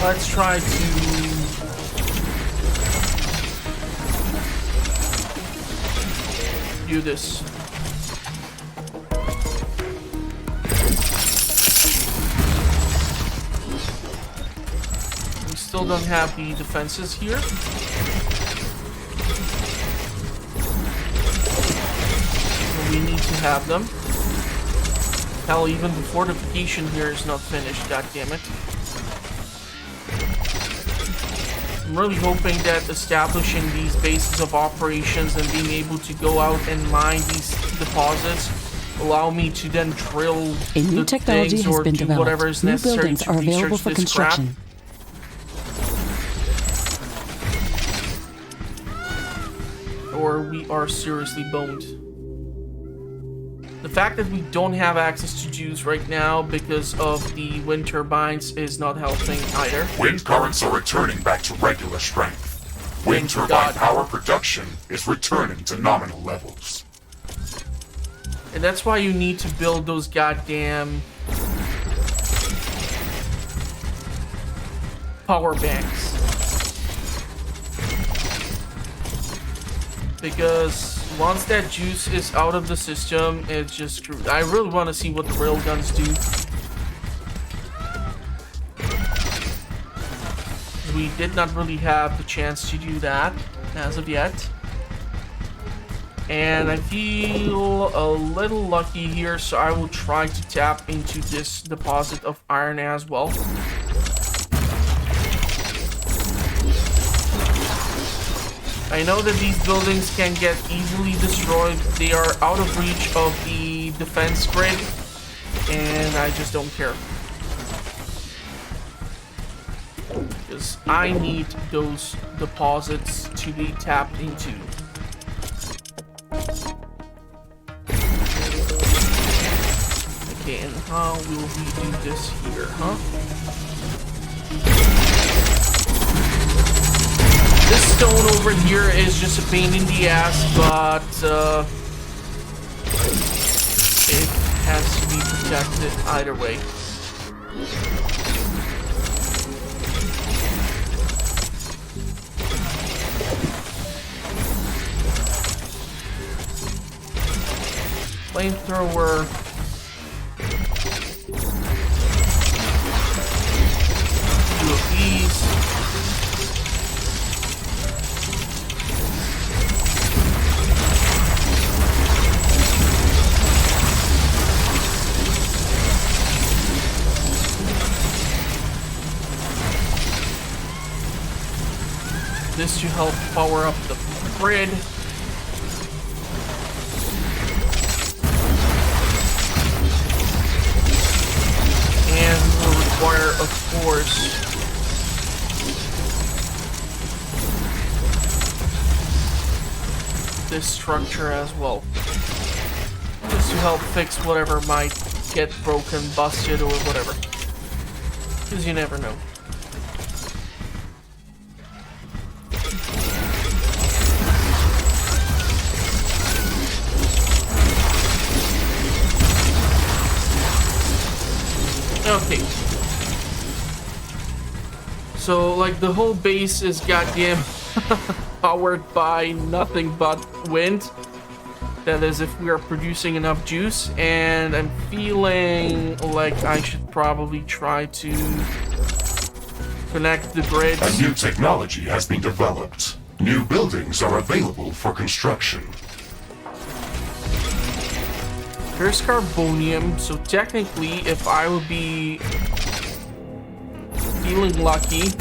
Speaker 1: Let's try to do this. We still don't have the defenses here. We need to have them. Hell, even the fortification here is not finished, god damn it. I'm really hoping that establishing these bases of operations and being able to go out and mine these deposits allow me to then drill
Speaker 2: A new technology has been developed.
Speaker 1: whatever is
Speaker 2: New
Speaker 1: necessary
Speaker 2: buildings
Speaker 1: to
Speaker 2: are available
Speaker 1: research
Speaker 2: for
Speaker 1: this crap.
Speaker 2: construction.
Speaker 1: Or we are seriously boned. The fact that we don't have access to juice right now because of the wind turbines is not helping either.
Speaker 3: Wind currents are returning back to regular strength. Wind
Speaker 1: Thank
Speaker 3: turbine
Speaker 1: God.
Speaker 3: power production is returning to nominal levels.
Speaker 1: And that's why you need to build those goddamn power banks. Because once that juice is out of the system, it's just screwed. I really want to see what the railguns do. We did not really have the chance to do that as of yet. And I feel a little lucky here, so I will try to tap into this deposit of iron as well. I know that these buildings can get easily destroyed. They are out of reach of the defense grid, and I just don't care. Because I need those deposits to be tapped into. Okay, and how will we do this here, huh? This stone over here is just a pain in the ass, but it has to be protected either way. Flamethrower. Two of these. This to help power up the grid. And will require, of course, this structure as well. Just to help fix whatever might get broken, busted, or whatever. Because you never know. Okay. So, like, the whole base is goddamn powered by nothing but wind. That is, if we are producing enough juice. And I'm feeling like I should probably try to connect the grids.
Speaker 3: A new technology has been developed. New buildings are available for construction.
Speaker 1: Here's carbonium, so technically, if I would be feeling lucky,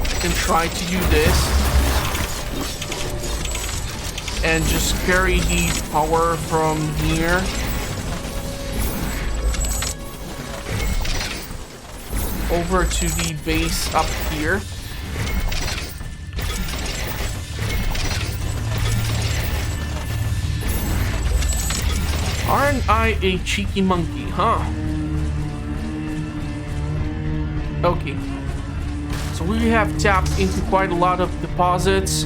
Speaker 1: I can try to do this and just carry the power from here over to the base up here. Aren't I a cheeky monkey, huh? Okay. So we have tapped into quite a lot of deposits.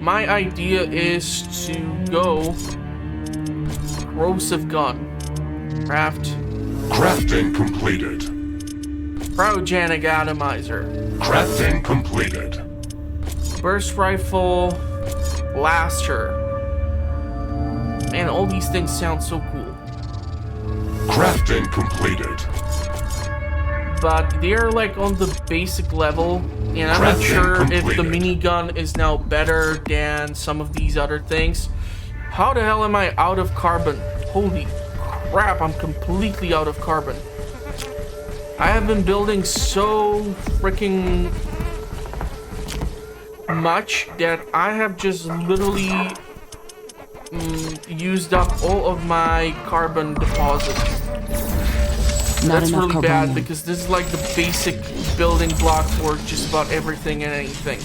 Speaker 1: My idea is to go corrosive gun. Craft.
Speaker 3: Crafting completed.
Speaker 1: Cryogenic atomizer.
Speaker 3: Crafting completed.
Speaker 1: Burst rifle. Blaster. Man, all these things sound so cool.
Speaker 3: Crafting completed.
Speaker 1: But they're like on the basic level, and I'm not sure if the minigun is now better than some of these other things. How the hell am I out of carbon? Holy crap, I'm completely out of carbon. I have been building so freaking much that I have just literally used up all of my carbon deposit. That's really bad because this is like the basic building block for just about everything and anything.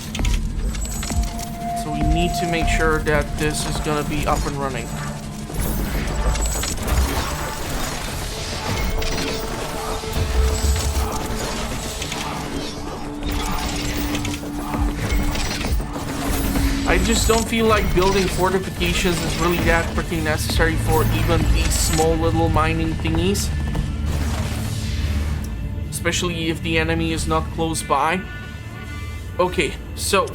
Speaker 1: So we need to make sure that this is gonna be up and running. I just don't feel like building fortifications is really that freaking necessary for even these small little mining thingies. Especially if the enemy is not close by. Okay, so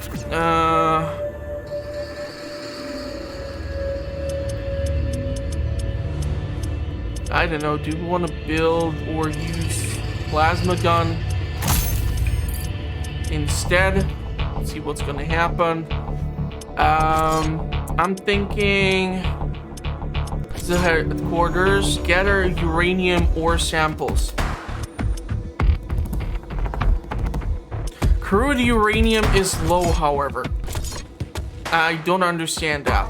Speaker 1: I don't know, do we want to build or use plasma gun instead? Let's see what's gonna happen. I'm thinking the headquarters, gather uranium ore samples. Crude uranium is low, however. I don't understand that.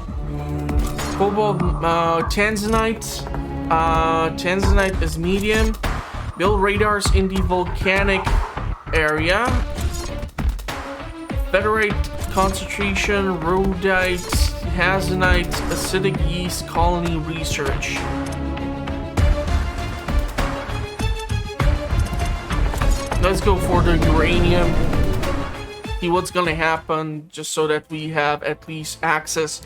Speaker 1: Cobalt, tanzanite. Tanzanite is medium. Build radars in the volcanic area. Federate concentration, rhodite, hazanite, acidic yeast colony research. Let's go for the uranium. See what's gonna happen, just so that we have at least access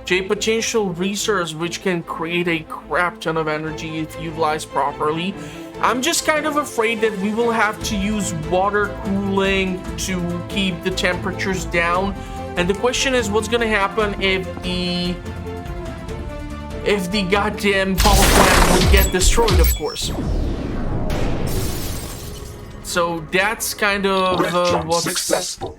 Speaker 1: to a potential resource which can create a crap ton of energy if utilized properly. I'm just kind of afraid that we will have to use water cooling to keep the temperatures down. And the question is, what's gonna happen if the goddamn power plant will get destroyed, of course. So that's kind of what's
Speaker 3: successful.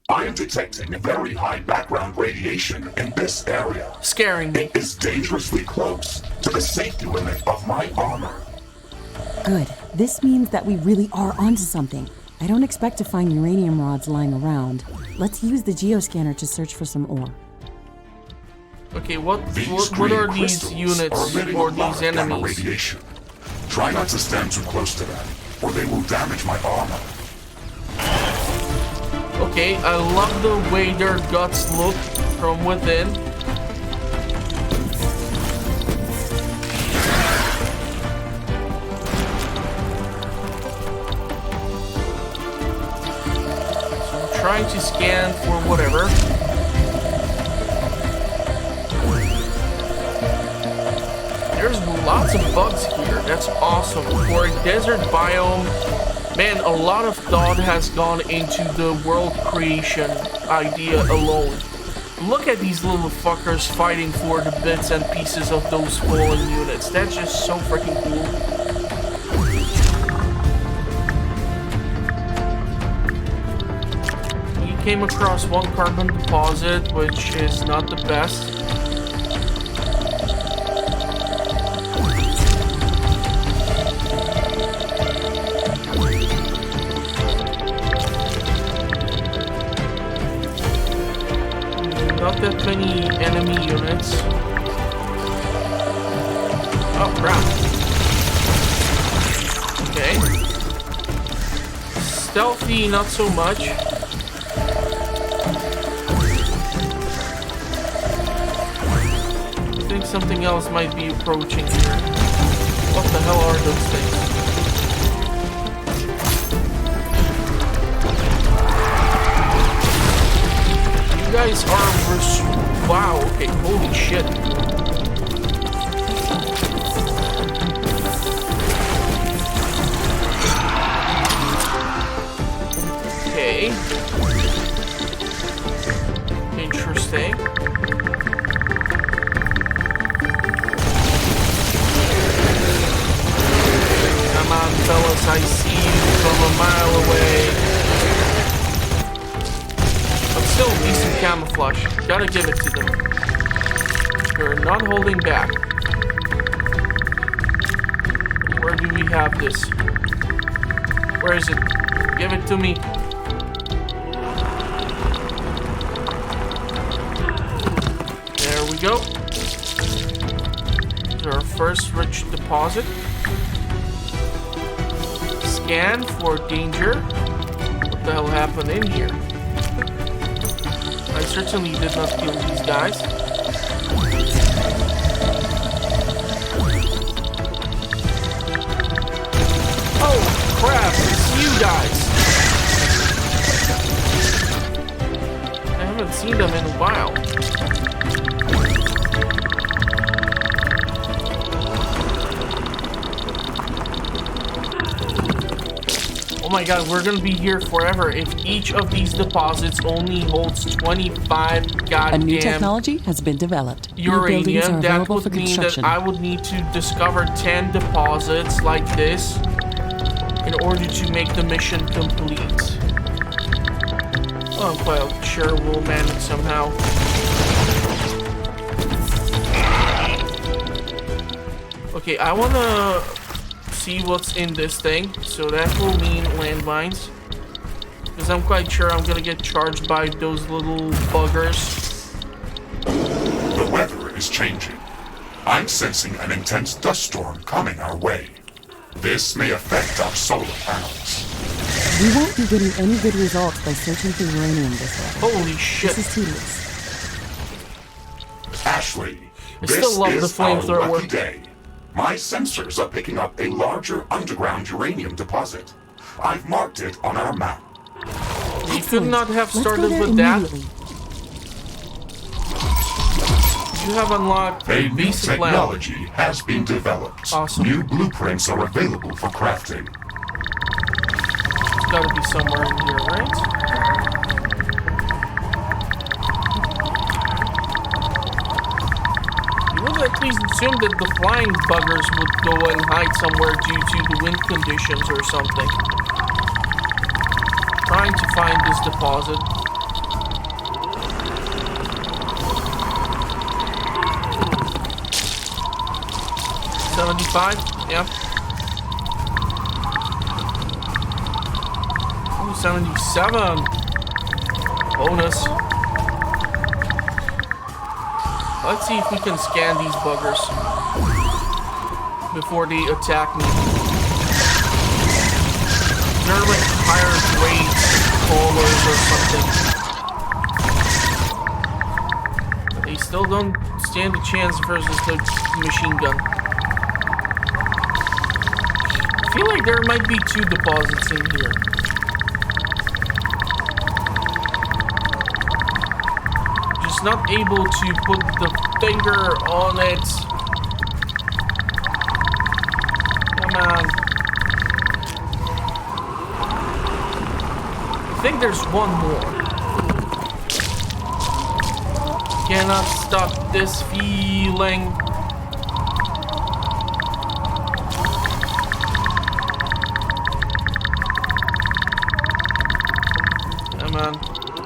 Speaker 3: I am detecting very high background radiation in this area.
Speaker 1: Scaring me.
Speaker 3: It is dangerously close to the safety limit of my armor.
Speaker 2: Good. This means that we really are onto something. I don't expect to find uranium rods lying around. Let's use the geoscanner to search for some ore.
Speaker 1: Okay, what are these units or these enemies?
Speaker 3: Radiation. Try not to stand too close to them, or they will damage my armor.
Speaker 1: Okay, I love the way their guts look from within. So I'm trying to scan for whatever. There's lots of bugs here. That's awesome. For a desert biome, man, a lot of thought has gone into the world creation idea alone. Look at these little fuckers fighting for the bits and pieces of those fallen units. That's just so freaking cool. We came across one carbon deposit, which is not the best. Not that many enemy units. Oh crap. Okay. Stealthy, not so much. I think something else might be approaching here. What the hell are those things? You guys are wow, okay, holy shit. Okay. Interesting. Come on, fellas, I see you from a mile away. But still, decent camouflage. Gotta give it to them. They're not holding back. Where do we have this? Where is it? Give it to me. There we go. This is our first rich deposit. Scan for danger. What the hell happened in here? I certainly did not kill these guys. Oh crap, it's you guys. I haven't seen them in a while. Oh my god, we're gonna be here forever if each of these deposits only holds 25 goddamn...
Speaker 2: A new technology has been developed.
Speaker 1: Uranium. That would mean that I would need to discover 10 deposits like this in order to make the mission complete. Well, I'm quite sure we'll manage somehow. Okay, I wanna see what's in this thing, so that will mean landmines. Because I'm quite sure I'm gonna get charged by those little buggers.
Speaker 3: The weather is changing. I'm sensing an intense dust storm coming our way. This may affect our solar panels.
Speaker 2: We won't be getting any good results by searching for uranium this way.
Speaker 1: Holy shit.
Speaker 2: This is tedious.
Speaker 3: Ashley,
Speaker 1: I
Speaker 3: this
Speaker 1: still love the
Speaker 3: is our
Speaker 1: flamethrower.
Speaker 3: lucky day. My sensors are picking up a larger underground uranium deposit. I've marked it on our map.
Speaker 1: You could not have
Speaker 2: Let's
Speaker 1: started
Speaker 2: go there
Speaker 1: with that.
Speaker 2: immediately.
Speaker 1: You have unlocked
Speaker 3: A new
Speaker 1: basic lab.
Speaker 3: technology has been developed.
Speaker 1: Awesome.
Speaker 3: New blueprints are available for crafting.
Speaker 1: It's gotta be somewhere in here, right? You would at least assume that the flying buggers would go and hide somewhere due to the wind conditions or something. Trying to find this deposit. $75, yeah. Ooh, 77. Bonus. Let's see if we can scan these buggers before they attack me. They're like higher grade callers or something. But they still don't stand a chance versus the machine gun. I feel like there might be 2 deposits in here. Just not able to put the finger on it. Come on. I think there's one more. Cannot stop this feeling.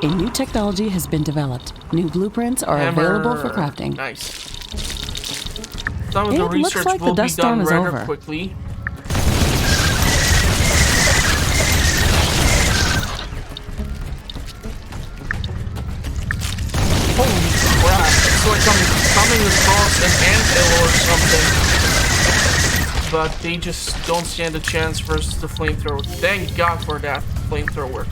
Speaker 2: A new technology has been developed. New blueprints are available for crafting.
Speaker 1: Nice. Some of the
Speaker 2: It looks
Speaker 1: research
Speaker 2: like the
Speaker 1: will be
Speaker 2: dust storm
Speaker 1: done
Speaker 2: is
Speaker 1: rather
Speaker 2: over.
Speaker 1: quickly. Holy crap. It's like I'm coming across an anthill or something. But they just don't stand a chance versus the flamethrower. Thank God for that flamethrower.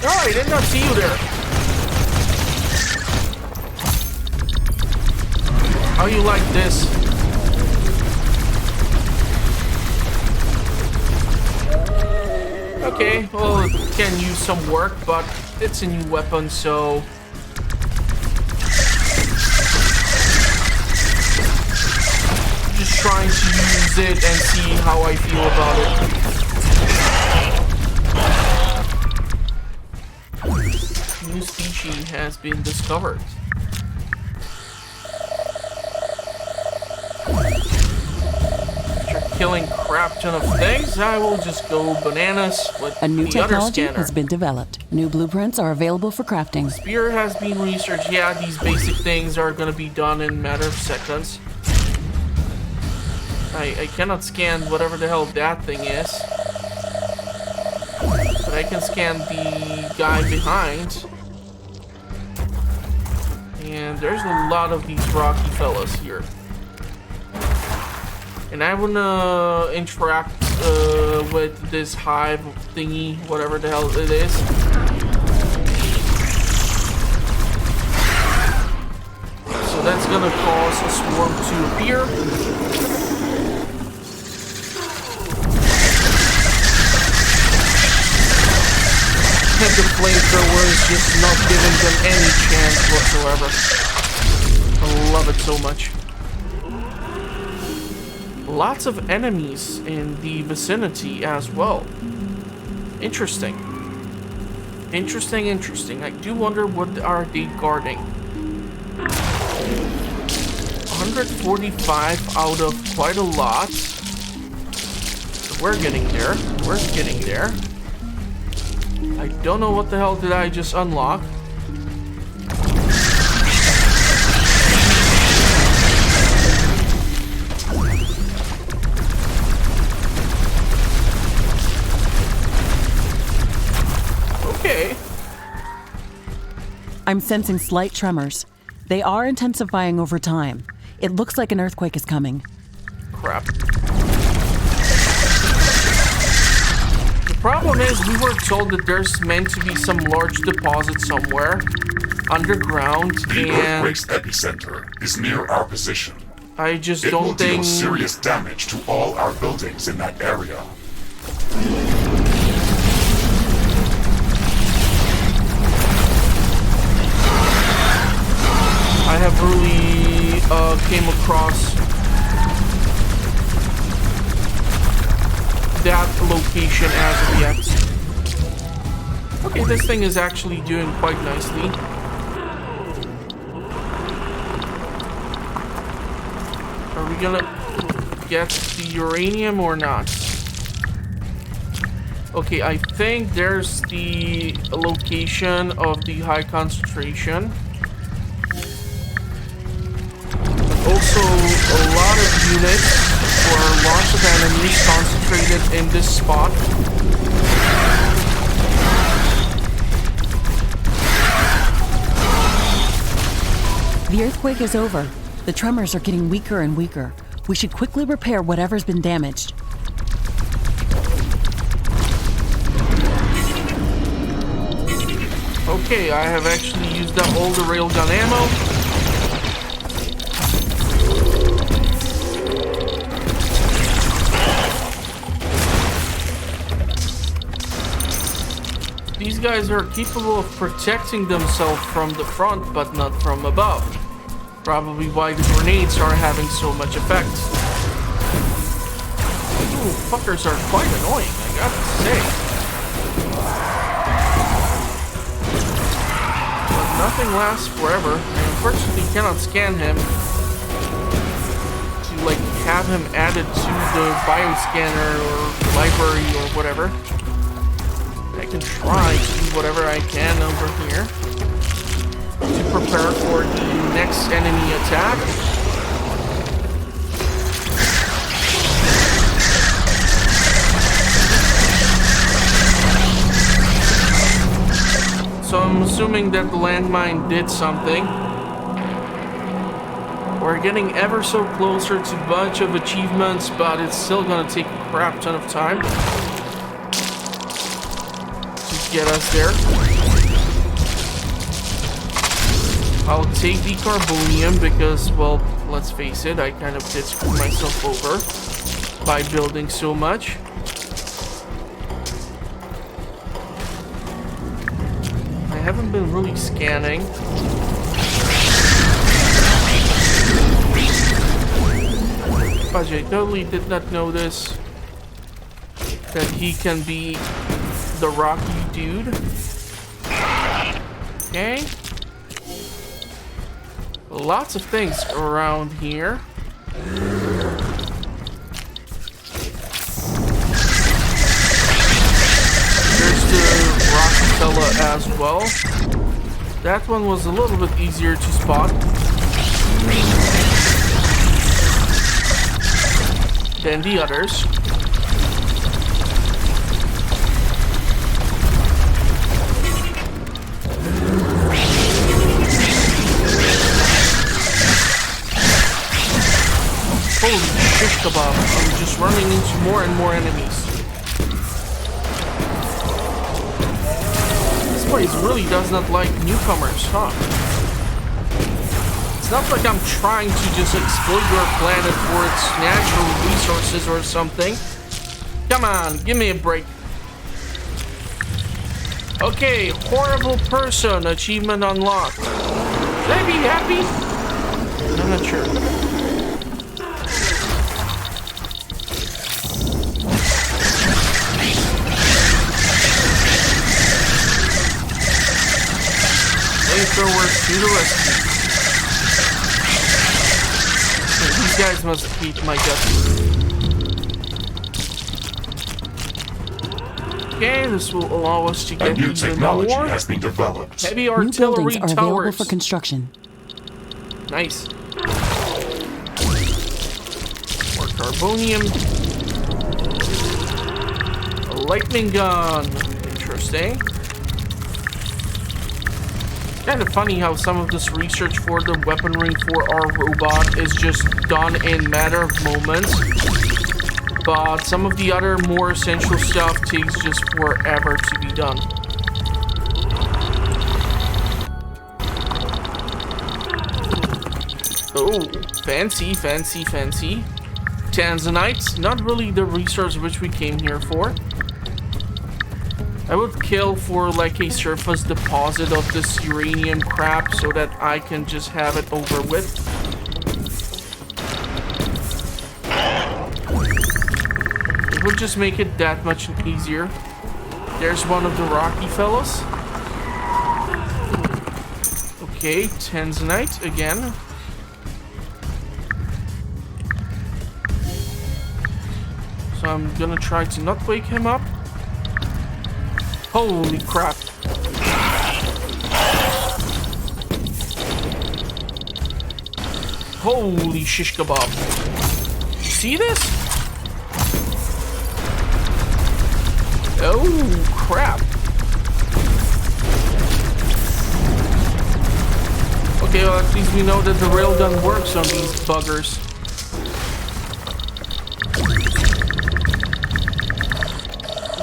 Speaker 1: Oh, I did not see you there. How you like this? Okay, well, it can use some work, but it's a new weapon, so... Just trying to use it and see how I feel about it. New species has been discovered. After killing crap ton of things, I will just go bananas with
Speaker 2: A new
Speaker 1: the other
Speaker 2: technology
Speaker 1: scanner.
Speaker 2: has been developed. New blueprints are available for crafting.
Speaker 1: Spear has been researched. Yeah, these basic things are gonna be done in a matter of seconds. I cannot scan whatever the hell that thing is. But I can scan the guy behind. And there's a lot of these rocky fellas here. And I wanna interact with this hive thingy, whatever the hell it is. So that's gonna cause a swarm to appear. And the flamethrower is just not giving them any chance whatsoever. I love it so much. Lots of enemies in the vicinity as well. Interesting. Interesting. I do wonder what are they guarding. 145 out of quite a lot. So we're getting there. I don't know what the hell did I just unlock. Okay.
Speaker 2: I'm sensing slight tremors. They are intensifying over time. It looks like an earthquake is coming.
Speaker 1: Crap. The problem is we were told that there's meant to be some large deposit somewhere underground,
Speaker 3: The
Speaker 1: and
Speaker 3: earthquake's epicenter is near our position.
Speaker 1: I just
Speaker 3: It will
Speaker 1: don't
Speaker 3: deal
Speaker 1: think...
Speaker 3: serious damage to all our buildings in that area.
Speaker 1: I have really came across that location as of yet. Okay, this thing is actually doing quite nicely. Are we gonna get the uranium or not? Okay, I think there's the location of the high concentration. Also, a lot of units or lots of enemies concentrated in this spot.
Speaker 2: The earthquake is over. The tremors are getting weaker and weaker. We should quickly repair whatever's been damaged.
Speaker 1: Okay, I have actually used up all the railgun ammo. These guys are capable of protecting themselves from the front, but not from above. Probably why the grenades are having so much effect. Ooh, fuckers are quite annoying, I gotta say. But nothing lasts forever. I unfortunately cannot scan him to, like, have him added to the bioscanner or library or whatever. I can try to do whatever I can over here to prepare for the next enemy attack. So I'm assuming that the landmine did something. We're getting ever so closer to a bunch of achievements, but it's still gonna take a crap ton of time get us there. I'll take the carbonium because, well, let's face it, I kind of did screw myself over by building so much. I haven't been really scanning. But I totally did not notice that he can be the rocky dude. Okay. Lots of things around here. There's the rocky fella as well. That one was a little bit easier to spot than the others. Holy shish kebab, I'm just running into more and more enemies. This place really does not like newcomers, huh? It's not like I'm trying to just exploit your planet for its natural resources or something. Come on, give me a break. Okay, horrible person, achievement unlocked. Should I be happy? I'm not sure. Flamethrowers to the rescue. These guys must hate my guts. Okay, this will allow us to get
Speaker 3: a new
Speaker 1: even
Speaker 3: technology
Speaker 1: more
Speaker 3: has been developed.
Speaker 1: heavy
Speaker 2: New
Speaker 1: artillery
Speaker 2: buildings are available
Speaker 1: towers.
Speaker 2: for construction.
Speaker 1: Nice. More carbonium. A lightning gun. Interesting. Kind of funny how some of this research for the weaponry for our robot is just done in matter of moments, but some of the other more essential stuff takes just forever to be done. Oh, fancy, fancy, fancy. Tanzanite, not really the resource which we came here for. I would kill for like a surface deposit of this uranium crap so that I can just have it over with. It would just make it that much easier. There's one of the rocky fellas. Okay, Tanzanite again. So I'm gonna try to not wake him up. Holy crap. Holy shish kebab. You see this? Oh, crap. Okay, well, at least we know that the railgun works on these buggers.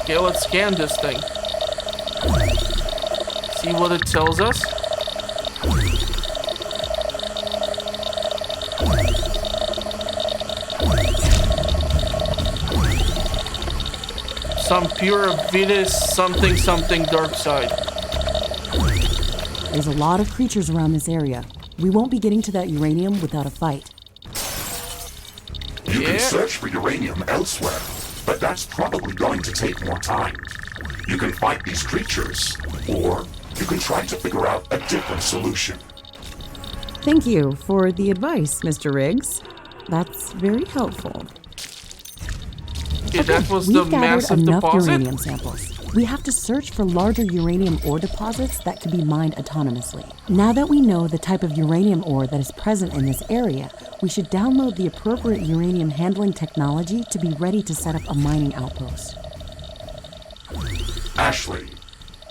Speaker 1: Okay, let's scan this thing. See what it tells us. Some pure Vitus something something dark side.
Speaker 2: There's a lot of creatures around this area. We won't be getting to that uranium without a fight.
Speaker 3: You can search for uranium elsewhere, but that's probably going to take more time. You can fight these creatures, or you can try to figure out a different solution.
Speaker 2: Thank you for the advice, Mr. Riggs. That's very helpful.
Speaker 1: Okay, that was the
Speaker 2: We've gathered
Speaker 1: massive
Speaker 2: enough
Speaker 1: deposit.
Speaker 2: uranium samples. We have to search for larger uranium ore deposits that can be mined autonomously. Now that we know the type of uranium ore that is present in this area, we should download the appropriate uranium handling technology to be ready to set up a mining outpost.
Speaker 3: Ashley,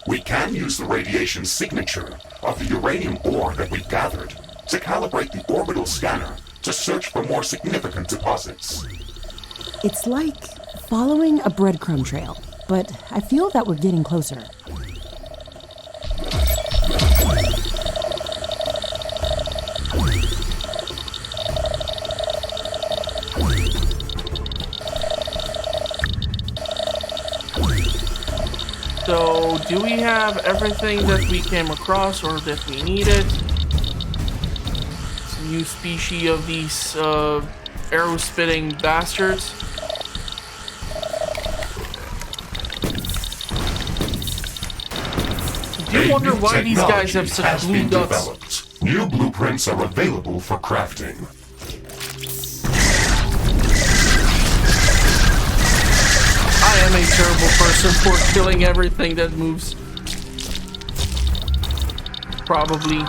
Speaker 3: we can use the radiation signature of the uranium ore that we've gathered to calibrate the orbital scanner to search for more significant deposits.
Speaker 2: It's like following a breadcrumb trail, but I feel that we're getting closer.
Speaker 1: So, do we have everything that we came across or that we needed? Some new species of these arrow-spitting bastards. I wonder why these guys have such blue dots.
Speaker 3: Developed. New blueprints are available for crafting.
Speaker 1: I am a terrible person for killing everything that moves. Probably.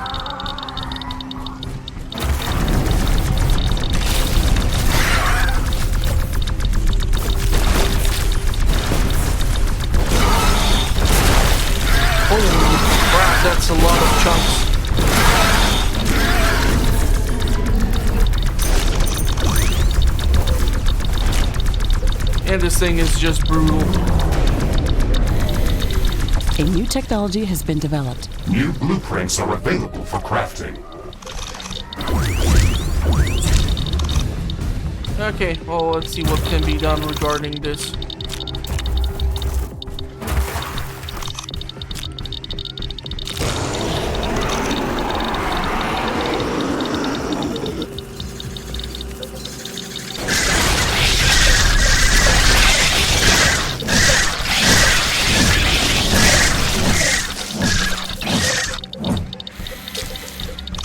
Speaker 1: Holy crap, that's a lot of chunks. And this thing is just brutal.
Speaker 2: A new technology has been developed.
Speaker 3: New blueprints are available for crafting.
Speaker 1: Okay, well, let's see what can be done regarding this.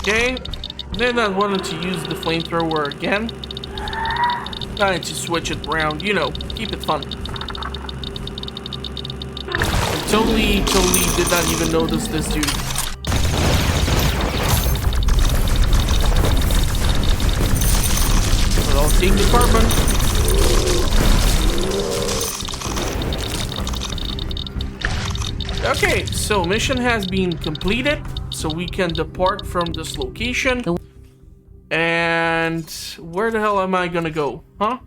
Speaker 1: Okay, then I wanted to use the flamethrower again. I need to switch it around, you know, keep it fun. I totally did not even notice this dude. But I'll take the carbon. Okay, so mission has been completed. So we can depart from this location. And where the hell am I gonna go? Huh?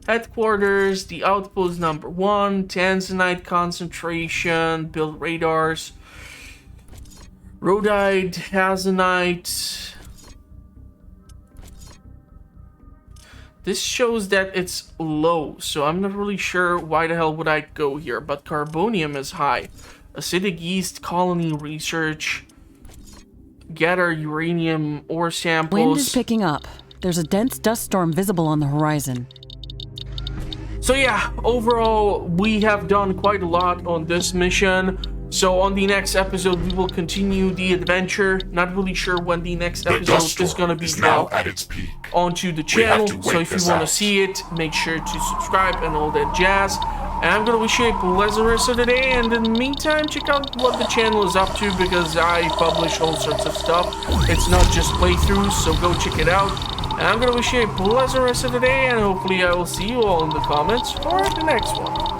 Speaker 1: Headquarters, the outpost number 1, tanzanite concentration, build radars, rhodite, hazanite. This shows that it's low, so I'm not really sure why the hell would I go here, but carbonium is high. Acidic yeast colony research. Gather uranium ore samples.
Speaker 2: Wind is picking up. There's a dense dust storm visible on the horizon.
Speaker 1: So yeah, overall, we have done quite a lot on this mission. So on the next episode, we will continue the adventure. Not really sure when the next episode is going to be
Speaker 3: now at its peak.
Speaker 1: Onto the channel. So if you want to see it, make sure to subscribe and all that jazz. And I'm going to wish you a pleasant rest of the day. And in the meantime, check out what the channel is up to, because I publish all sorts of stuff. It's not just playthroughs, so go check it out. And I'm going to wish you a pleasant rest of the day, and hopefully I will see you all in the comments for the next one.